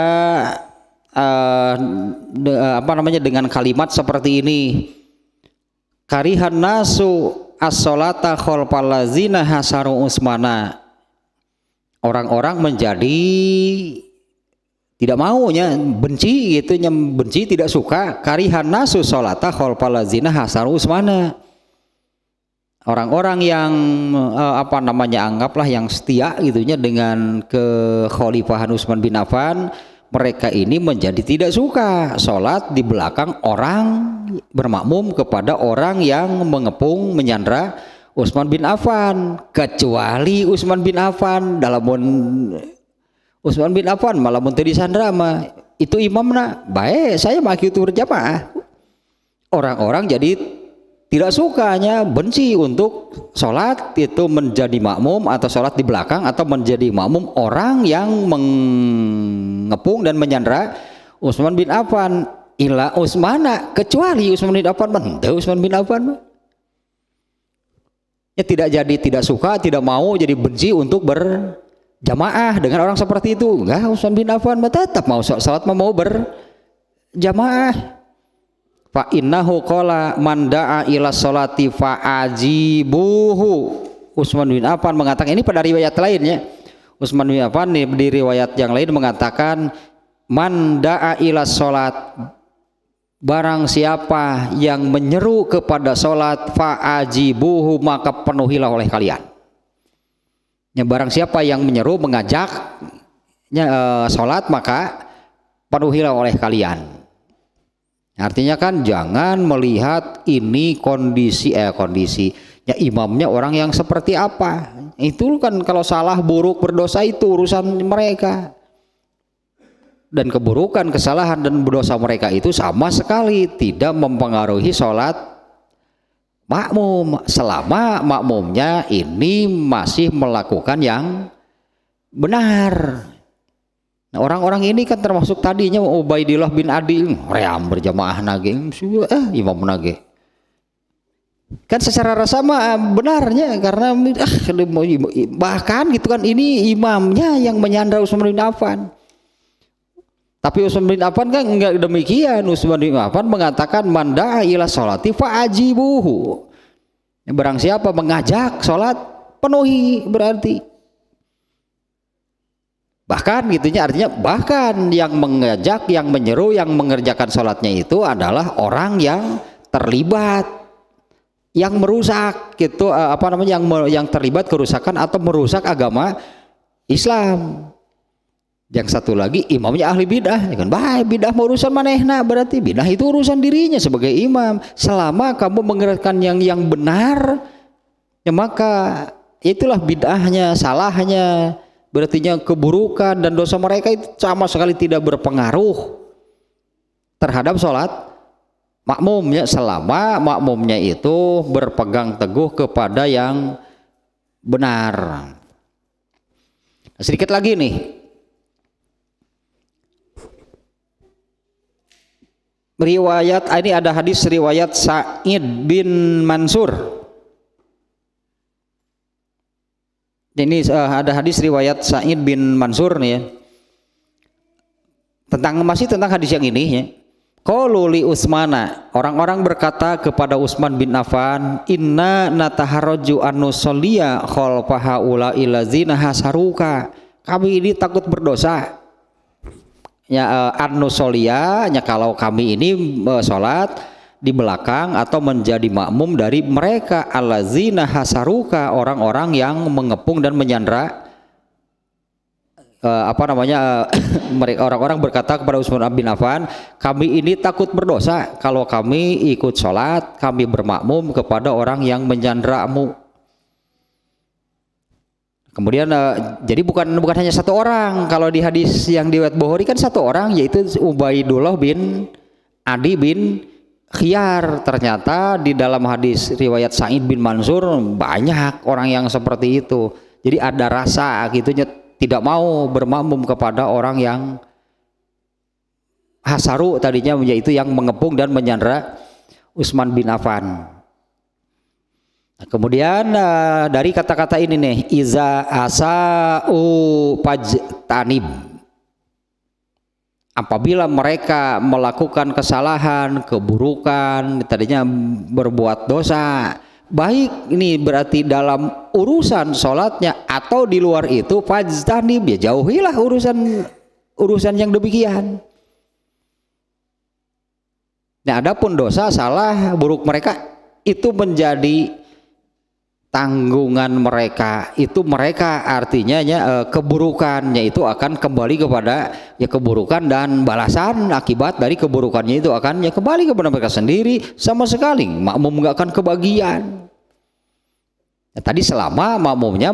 dengan kalimat seperti ini. Karihan nasu as-sholata khalfal ladzina hasaru usmana. Orang-orang menjadi tidak maunya, benci gitu, benci, tidak suka. Karihan nasu sholata khalfal ladzina hasaru usmana. Orang-orang yang anggaplah yang setia gitunya dengan kekhalifahan Utsman bin Affan, mereka ini menjadi tidak suka sholat di belakang orang, bermakmum kepada orang yang mengepung menyandra Utsman bin Affan, kecuali Utsman bin Affan. Utsman bin Affan malah teu disandra mah itu imamna bae, saya mah kitu berjamaah. Orang-orang jadi tidak sukanya, benci untuk sholat itu menjadi makmum atau sholat di belakang atau menjadi makmum orang yang mengepung dan menyandra Utsman bin Affan. Ila Utsmana, kecuali Utsman bin Affan, Utsman bin Affan ya tidak suka, tidak mau, jadi benci untuk berjamaah dengan orang seperti itu. Enggak, Utsman bin Affan tetap mau sholat, mau berjamaah. Fa innahu qala man da'a ila sholati fa ajibuhu. Utsman bin Affan mengatakan, ini pada riwayat lainnya, Utsman bin Affan di riwayat yang lain mengatakan, man da'a ila sholat, barang siapa yang menyeru kepada sholat, fa ajibuhu, maka penuhilah oleh kalian. Ya, barang siapa yang menyeru, mengajak sholat, maka penuhilah oleh kalian. Artinya kan jangan melihat ini kondisinya imamnya orang yang seperti apa. Itu kan kalau salah, buruk, berdosa itu urusan mereka. Dan keburukan, kesalahan dan berdosa mereka itu sama sekali tidak mempengaruhi sholat makmum selama makmumnya ini masih melakukan yang benar. Nah, orang-orang ini kan termasuk tadinya Ubaidillah bin Adi, ream berjamaah nage, imam nage. Kan secara rasa mah benarnya, karena bahkan gitu kan ini imamnya yang menyandra Utsman bin Affan. Tapi Utsman bin Affan kan enggak demikian. Utsman bin Affan mengatakan man da'a ila sholati fa ajibuhu. Barang siapa mengajak sholat, penuhi berarti. Bahkan gitunya, artinya bahkan yang mengajak, yang menyeru, yang mengerjakan sholatnya itu adalah orang yang terlibat, yang merusak gitu, yang terlibat kerusakan atau merusak agama Islam. Yang satu lagi imamnya ahli bidah, kan baik, bidah urusan manehna, berarti bidah itu urusan dirinya sebagai imam. Selama kamu mengerjakan yang benar, ya maka itulah bidahnya, salahnya berarti keburukan dan dosa mereka itu sama sekali tidak berpengaruh terhadap sholat makmumnya, selama makmumnya itu berpegang teguh kepada yang benar. Sedikit lagi nih, riwayat ini ada hadis riwayat Sa'id bin Mansur. Ini ada hadis riwayat Sa'id bin Mansur nih ya. Masih tentang hadis yang ini ya. Qalu li Utsmana, orang-orang berkata kepada Utsman bin Affan, inna nataharraju an nusalliya khalfa haula illazina hasaruka. Kami ini takut berdosa. Ya an nusalliya, ya kalau kami ini salat di belakang atau menjadi makmum dari mereka allazina hasaruka, orang-orang yang mengepung dan menyandra mereka orang-orang berkata kepada Utsman bin Affan, kami ini takut berdosa kalau kami ikut sholat, kami bermakmum kepada orang yang menyandramu. Kemudian jadi bukan hanya satu orang. Kalau di hadis yang riwayat Bukhari kan satu orang, yaitu Ubaidullah bin Adi bin Khiyar. Ternyata di dalam hadis riwayat Sa'id bin Mansur banyak orang yang seperti itu. Jadi ada rasa gitunya, tidak mau bermakmum kepada orang yang hasaru tadinya, yaitu yang mengepung dan menyandra Utsman bin Affan. Nah, kemudian dari kata-kata ini nih, iza asa'u pajtanib, apabila mereka melakukan kesalahan, keburukan, tadinya berbuat dosa, baik ini berarti dalam urusan sholatnya atau di luar itu, fajtanib, ya jauhilah urusan yang demikian. Nah, adapun dosa, salah, buruk mereka itu menjadi tanggungan mereka, itu mereka artinya keburukannya itu akan kembali kepada keburukan, dan balasan akibat dari keburukannya itu akan kembali kepada mereka sendiri, sama sekali makmum nggak akan kebagian. Nah, tadi selama makmumnya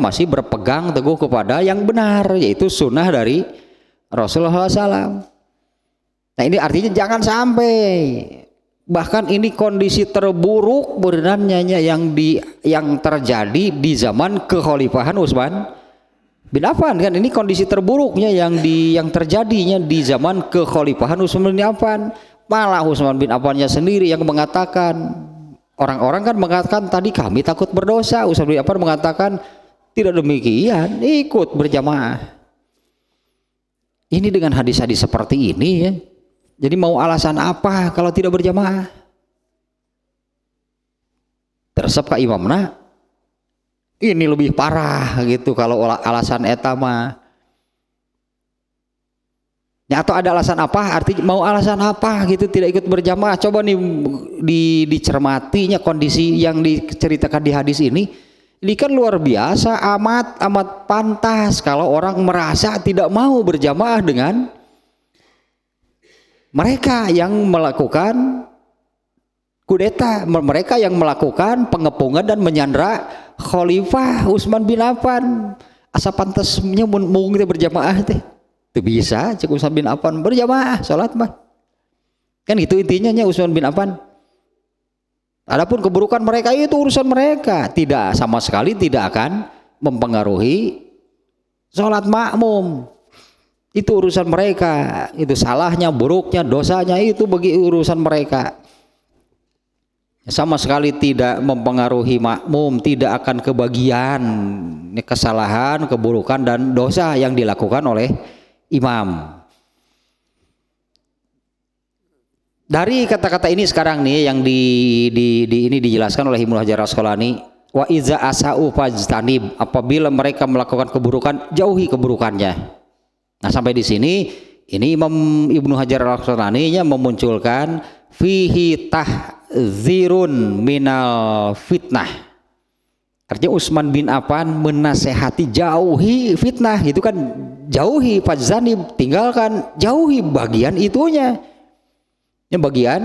masih berpegang teguh kepada yang benar, yaitu sunnah dari Rasulullah SAW. Nah, ini artinya jangan sampai, bahkan ini kondisi terburuk sebenarnya yang terjadi di zaman kekhalifahan Utsman bin Affan kan. Ini kondisi terburuknya yang terjadinya di zaman kekhalifahan Utsman bin Affan. Malah Utsman bin Affannya sendiri yang mengatakan, orang-orang kan mengatakan tadi kami takut berdosa, Utsman bin Affan mengatakan tidak demikian, ikut berjamaah. Ini dengan hadis-hadis seperti ini ya. Jadi mau alasan apa kalau tidak berjamaah? Tersep ka imamna, ini lebih parah gitu kalau alasan etama. Ya, atau ada alasan apa? Artinya mau alasan apa gitu tidak ikut berjamaah? Coba nih dicermatinya kondisi yang diceritakan di hadis ini. Ini kan luar biasa, amat pantas kalau orang merasa tidak mau berjamaah dengan mereka yang melakukan kudeta, mereka yang melakukan pengepungan dan menyandra Khalifah Utsman bin Affan. Asa pantasnya mau kita berjamaah teh itu bisa cek Utsman bin Affan berjamaah sholat mah kan itu intinya Utsman bin Affan. Adapun keburukan mereka itu urusan mereka, tidak sama sekali tidak akan mempengaruhi sholat makmum. Itu urusan mereka, itu salahnya, buruknya, dosanya itu bagi urusan mereka. Sama sekali tidak mempengaruhi makmum, tidak akan kebagian kesalahan, keburukan dan dosa yang dilakukan oleh imam. Dari kata-kata ini sekarang nih yang ini dijelaskan oleh Ibnu Hajar Asqalani, wa iza asa'u fajtanib, apabila mereka melakukan keburukan, jauhi keburukannya. Nah, sampai di sini ini Imam Ibnu Hajar Al-Asqalani memunculkan fihi tahdzirun minal fitnah. Artinya Utsman bin Affan menasehati jauhi fitnah, gitu kan, jauhi fajzanib, tinggalkan, jauhi bagian itunya. Yang bagian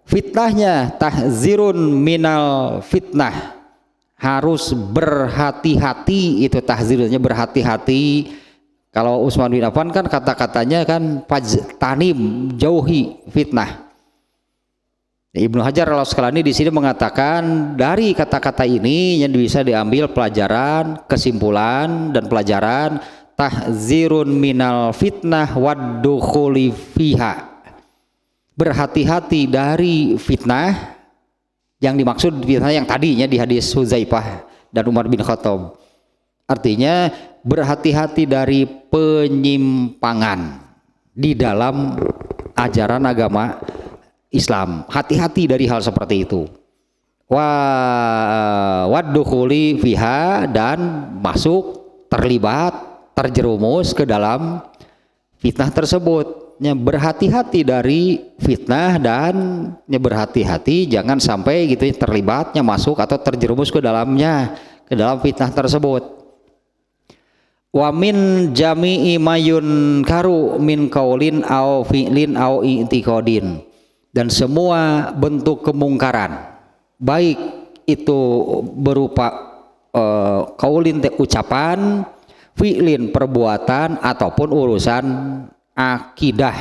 fitnahnya, tahdzirun minal fitnah. harus berhati-hati, itu tahzirnya berhati-hati. Kalau Utsman bin Affan kan kata-katanya kan tanim, jauhi fitnah. Ibnu Hajar al-Asqalani di sini mengatakan dari kata-kata ini yang bisa diambil pelajaran, kesimpulan dan pelajaran tahzirun minal fitnah waddukhuli fiha. Berhati-hati dari fitnah, yang dimaksud fitnah yang tadinya di hadis Hudzaifah dan Umar bin Khattab. Artinya berhati-hati dari penyimpangan di dalam ajaran agama Islam. Hati-hati dari hal seperti itu. Waddukhuli fiha, dan masuk, terlibat, terjerumus ke dalam fitnah tersebut. Berhati-hati dari fitnah dan berhati-hati jangan sampai gitu terlibatnya, masuk atau terjerumus ke dalamnya, ke dalam fitnah tersebut. Wa min jami'i mayun karu min qaulin au fi'lin au i'tiqadin, dan semua bentuk kemungkaran, baik itu berupa qaulin ucapan, fi'lin perbuatan, ataupun urusan akidah.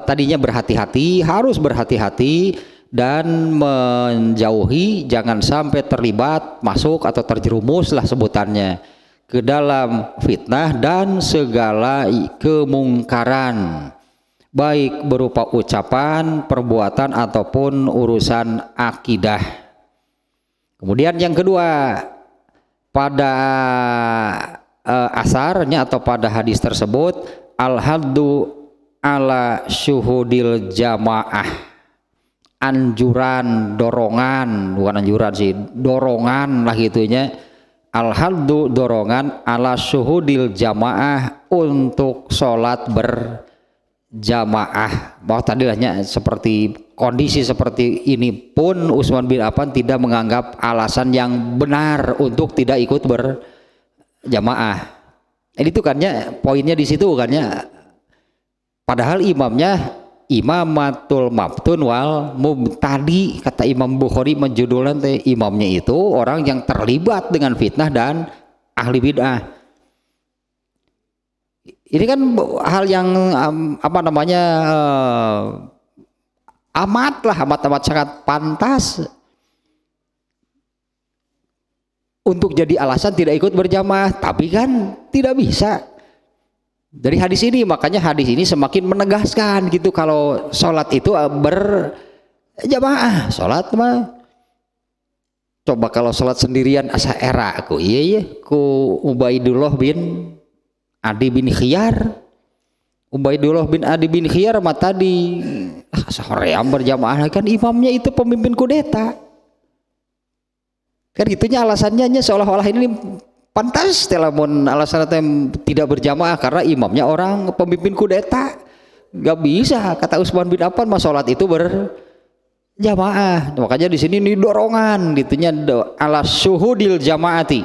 Tadinya berhati-hati, harus berhati-hati dan menjauhi, jangan sampai terlibat, masuk atau terjerumus lah sebutannya ke dalam fitnah dan segala kemungkaran, baik berupa ucapan, perbuatan, ataupun urusan akidah. Kemudian yang kedua, pada asarnya atau pada hadis tersebut, al-haddu ala syuhudil jamaah, anjuran, dorongan, bukan anjuran sih, dorongan lah gitunya. Al-haddu dorongan ala syuhudil jamaah, untuk sholat berjamaah. Bahwa tadi lahnya seperti kondisi seperti ini pun Utsman bin Affan tidak menganggap alasan yang benar untuk tidak ikut berjamaah. Jadi itu kannya poinnya di situ kannya. Padahal imamnya imamatul mabtun wal mubtadi, kata Imam Bukhari menjudulkan imamnya itu orang yang terlibat dengan fitnah dan ahli bid'ah. Ini kan hal yang amat sangat pantas untuk jadi alasan tidak ikut berjamaah, tapi kan tidak bisa. Dari hadis ini, makanya hadis ini semakin menegaskan gitu kalau sholat itu berjamaah. Sholat mah coba kalau sholat sendirian asa era aku iya ku Ubaidullah bin Adi bin Khiyar. Ubaidullah bin Adi bin Khiyar mah tadi soream berjamaah, kan imamnya itu pemimpin kudeta. Kan gitunya alasannya seolah-olah ini pantas telamun alasan tidak berjamaah karena imamnya orang pemimpin kudeta. Gak bisa, kata Utsman bin Affan mah sholat itu berjamaah. Makanya di sini ini dorongan gitunya ala syuhudil jamaati,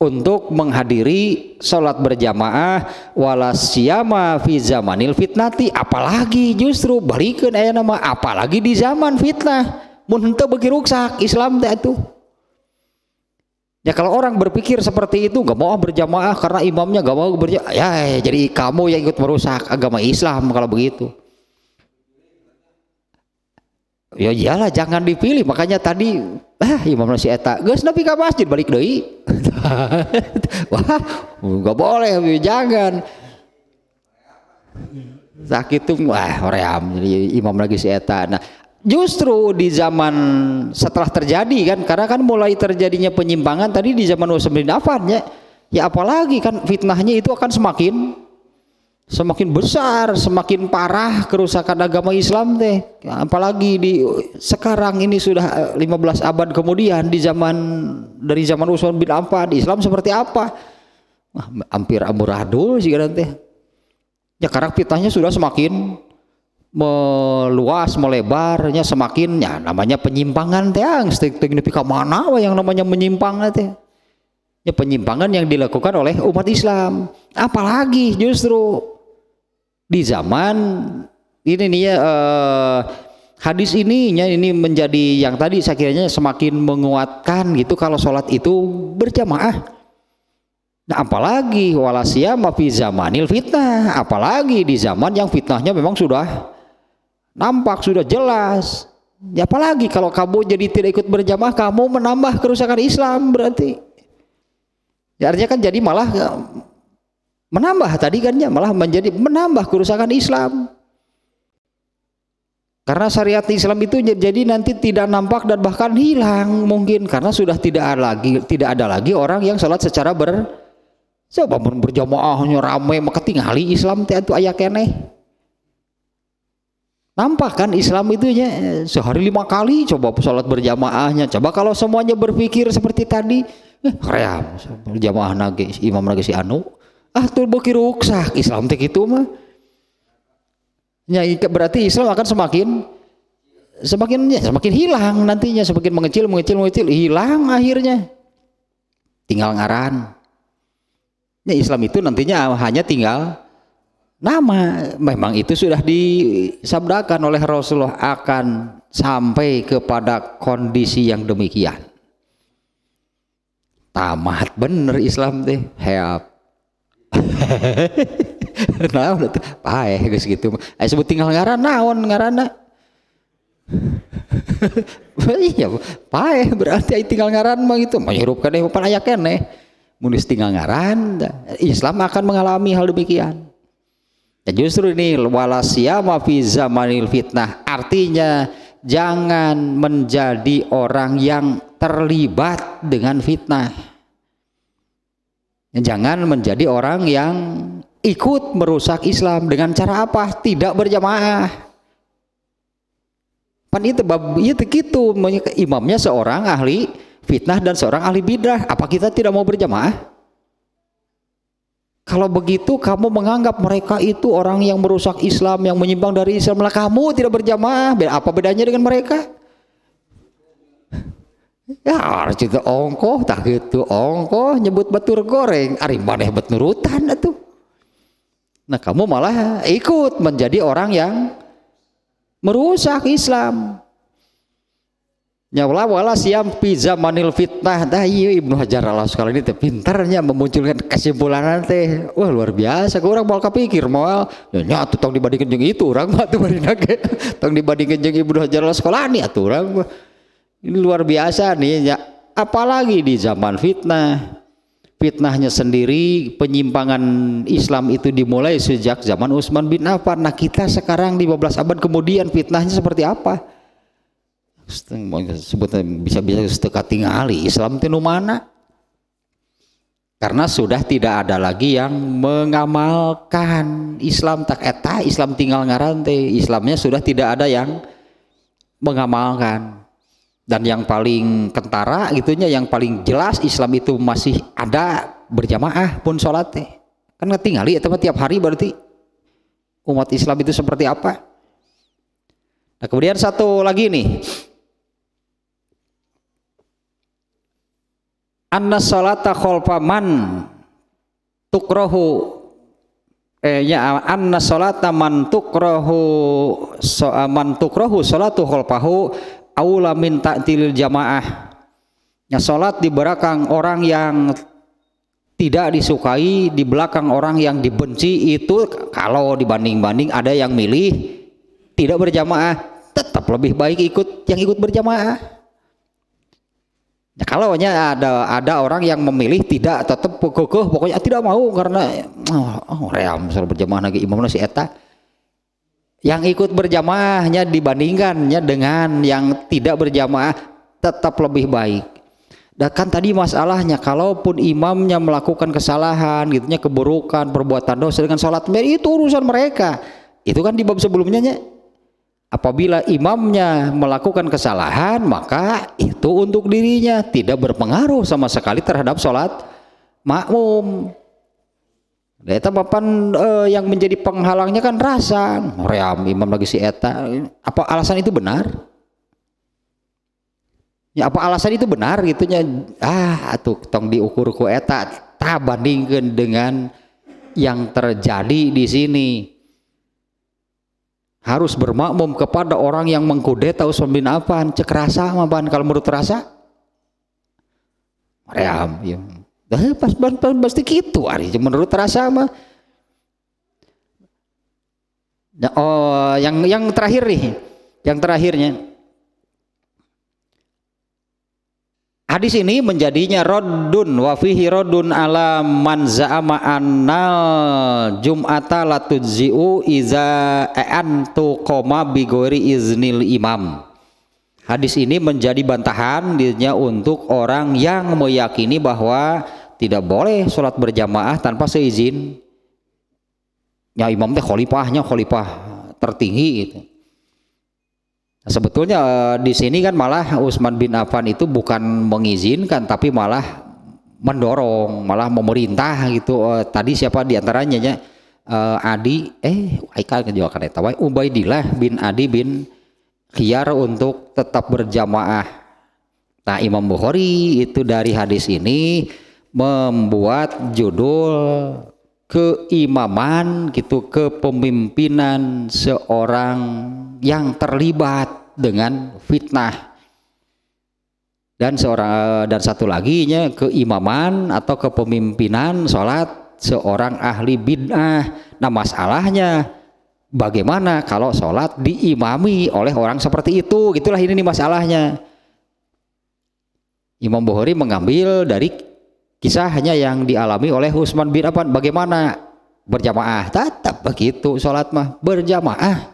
untuk menghadiri sholat berjamaah, walasyama fi zamanil fitnati, apalagi justru balikan aya nama, apalagi di zaman fitnah mun henteu beuki ruksak Islam teh atuh. Ya kalau orang berpikir seperti itu, gak mau berjamaah karena imamnya gak mau berjamaah, ya jadi kamu yang ikut merusak agama Islam kalau begitu. Ya iyalah, jangan dipilih. Makanya tadi imam nasi eta geus nepi ka masjid balik deui. Wah, gak boleh, jangan. Sakit tuh hoream jadi imam lagi si eta. Nah, justru di zaman setelah terjadi kan, karena kan mulai terjadinya penyimpangan tadi di zaman Utsman bin Affan ya apalagi kan fitnahnya itu akan semakin besar, semakin parah kerusakan agama Islam teh. Apalagi sekarang ini sudah 15 abad kemudian, dari zaman Utsman bin Affan Islam seperti apa? Hampir amburadul sih kan teh. Ya karena fitnahnya sudah semakin meluas, melebarnya semakin, ya namanya penyimpangan teh nepi ka mana yang namanya menyimpang teh. Ya penyimpangan yang dilakukan oleh umat Islam. Apalagi justru di zaman ini nih ya hadis ini menjadi yang tadi saya kiranya semakin menguatkan gitu kalau sholat itu berjamaah. Nah apalagi walasiyama fi zamanil fitnah, apalagi di zaman yang fitnahnya memang sudah nampak, sudah jelas. Ya apalagi kalau kamu jadi tidak ikut berjamaah, kamu menambah kerusakan Islam berarti. Ya artinya kan jadi malah menambah tadi kan ya, malah menjadi menambah kerusakan Islam. Karena syariat Islam itu jadi nanti tidak nampak dan bahkan hilang mungkin karena sudah tidak ada lagi orang yang sholat secara coba berjamaahnya ramai maka tingali Islam teh atuh aya keneh. Nampak kan Islam itu nya sehari 5 kali coba sholat berjamaahnya. Coba kalau semuanya berpikir seperti tadi, ream berjamaah nage imam nage si anu, tuh beuki ruksak Islam teh kitu mah. Ya berarti Islam akan semakin hilang nantinya, semakin mengecil hilang akhirnya. Tinggal ngaran. Ya Islam itu nantinya hanya tinggal nama. Memang itu sudah disabdakan oleh Rasulullah akan sampai kepada kondisi yang demikian. Tamat bener Islam teh, heap. Nah udah paeh geus gitu. Sebut tinggal ngaran naon ngaranna. Iya, paeh berarti tinggal ngaran mah gitu. Menghirupkan deh pan aya keneh. Mun tinggal ngaran, Islam akan mengalami hal demikian. Dan justru ini walasiyama fi zamanil fitnah, artinya jangan menjadi orang yang terlibat dengan fitnah. Jangan menjadi orang yang ikut merusak Islam dengan cara apa? Tidak berjamaah. Pan itu gitu, imamnya seorang ahli fitnah dan seorang ahli bidah. Apa kita tidak mau berjamaah? Kalau begitu kamu menganggap mereka itu orang yang merusak Islam, yang menyimpang dari Islam, lah kamu tidak berjamaah. Apa bedanya dengan mereka? Ya harus itu ongkoh, tak gitu ongkoh nyebut batur goreng, ari maneh bet nurutan atuh. Nah kamu malah ikut menjadi orang yang merusak Islam. Nyawala wala siam fi zamanil fitnah. Dah iya Ibnu Hajar al Asqalani teh pintarnya memunculkan kesimpulan teh. Wah luar biasa. Urang moal kapikir moal nya atuh tong dibandingkeun jeung itu urang mah atuh bari nage. Tong dibandingkeun jeung Ibnu Hajar al Asqalani atuh urang mah. Ini luar biasa nih ya. Apalagi di zaman fitnah. Fitnahnya sendiri, penyimpangan Islam itu dimulai sejak zaman Utsman bin Affan. Nah kita sekarang 15 abad kemudian fitnahnya seperti apa? Sebutnya bisa-bisa setekat tingali Islam itu mana? Karena sudah tidak ada lagi yang mengamalkan Islam tak eta, Islam tinggal ngaran teh. Islamnya sudah tidak ada yang mengamalkan. Dan yang paling kentara gitunya, yang paling jelas Islam itu masih ada berjamaah pun sholat teh. Kan ngetingali eta tiap hari berarti umat Islam itu seperti apa? Nah kemudian satu lagi nih, anna sholata khalfa man tukrahu anna sholata man tukrahu sholatu khalfahu aula min ta'tilil jamaah. Ya salat di belakang orang yang tidak disukai, di belakang orang yang dibenci itu kalau dibanding-banding ada yang milih tidak berjamaah, tetap lebih baik ikut berjamaah. Ya, kalau ada orang yang memilih tidak, tetap pokoknya tidak mau karena ream misalnya berjamaah lagi imamnya si eta. Yang ikut berjamaahnya dibandingkannya dengan yang tidak berjamaah tetap lebih baik. Dan kan tadi masalahnya kalaupun imamnya melakukan kesalahan gitunya, keburukan, perbuatan dosa dengan sholat itu urusan mereka. Itu kan di bab sebelumnya nya. Apabila imamnya melakukan kesalahan maka itu untuk dirinya, tidak berpengaruh sama sekali terhadap sholat makmum. Eta papan yang menjadi penghalangnya kan rasa ream imam lagi si eta. Apa alasan itu benar? Ya apa alasan itu benar gitunya? Atuh tong diukur ku eta, ta bandingkeun dengan yang terjadi di sini. harus bermakmum kepada orang yang mengkudeta Utsman bin Affan. Cek rasa mah ban, kalau menurut rasa Maryam ya. Pasti gitu ari menurut rasa mah. Oh, yang terakhir nih, yang terakhirnya hadis ini menjadinya raddun wa fihi raddun ala man za'ama annal jum'ata la tujzi'u iza antu qoma bi ghairi iznil imam. Hadis ini menjadi bantahan dirinya untuk orang yang meyakini bahwa tidak boleh sholat berjamaah tanpa seizin ya imam teh khalifah tertinggi gitu. Nah, sebetulnya di sini kan malah Utsman bin Affan itu bukan mengizinkan tapi malah mendorong, malah memerintah gitu. Tadi siapa diantaranya ya? Adi, Aikal kejuakan eta wae Ubaidillah bin Adi bin Khiyar untuk tetap berjamaah. Nah, Imam Bukhari itu dari hadis ini membuat judul keimaman gitu, kepemimpinan seorang yang terlibat dengan fitnah, dan satu lagi nya keimaman atau kepemimpinan sholat seorang ahli bid'ah. Nah, masalahnya bagaimana kalau sholat diimami oleh orang seperti itu, gitulah ini nih masalahnya. Imam Bukhari mengambil dari kisahnya yang dialami oleh Utsman bin Affan, bagaimana berjamaah, tetap begitu sholat mah berjamaah.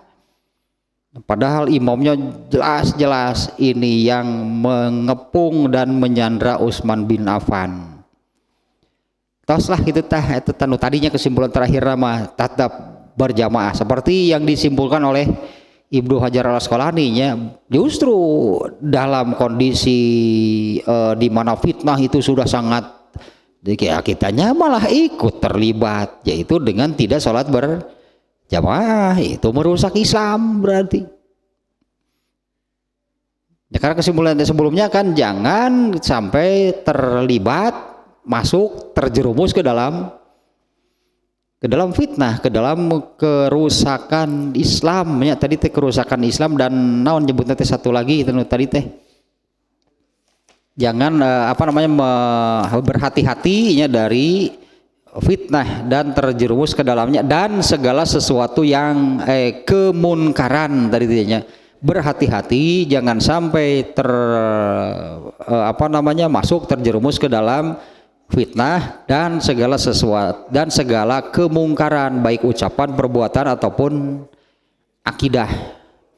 Padahal imamnya jelas-jelas ini yang mengepung dan menyandra Utsman bin Affan. Toslah gitu itu tadinya kesimpulan terakhir mah tetap berjamaah seperti yang disimpulkan oleh Ibnu Hajar al-Asqalani nya, justru dalam kondisi di mana fitnah itu sudah sangat, jadi kitanya malah ikut terlibat, yaitu dengan tidak sholat berjamaah, itu merusak Islam berarti. Ya, karena kesimpulan sebelumnya kan jangan sampai terlibat, masuk, terjerumus ke dalam fitnah, ke dalam kerusakan Islam. Ya, tadi teh kerusakan Islam dan naon nyebutnya teh satu lagi itu tadi teh. Jangan berhati-hatinya dari fitnah dan terjerumus ke dalamnya dan segala sesuatu yang kemunkaran tadi tidaknya. Berhati-hati jangan sampai masuk terjerumus ke dalam fitnah dan segala sesuatu dan segala kemungkaran baik ucapan, perbuatan ataupun akidah.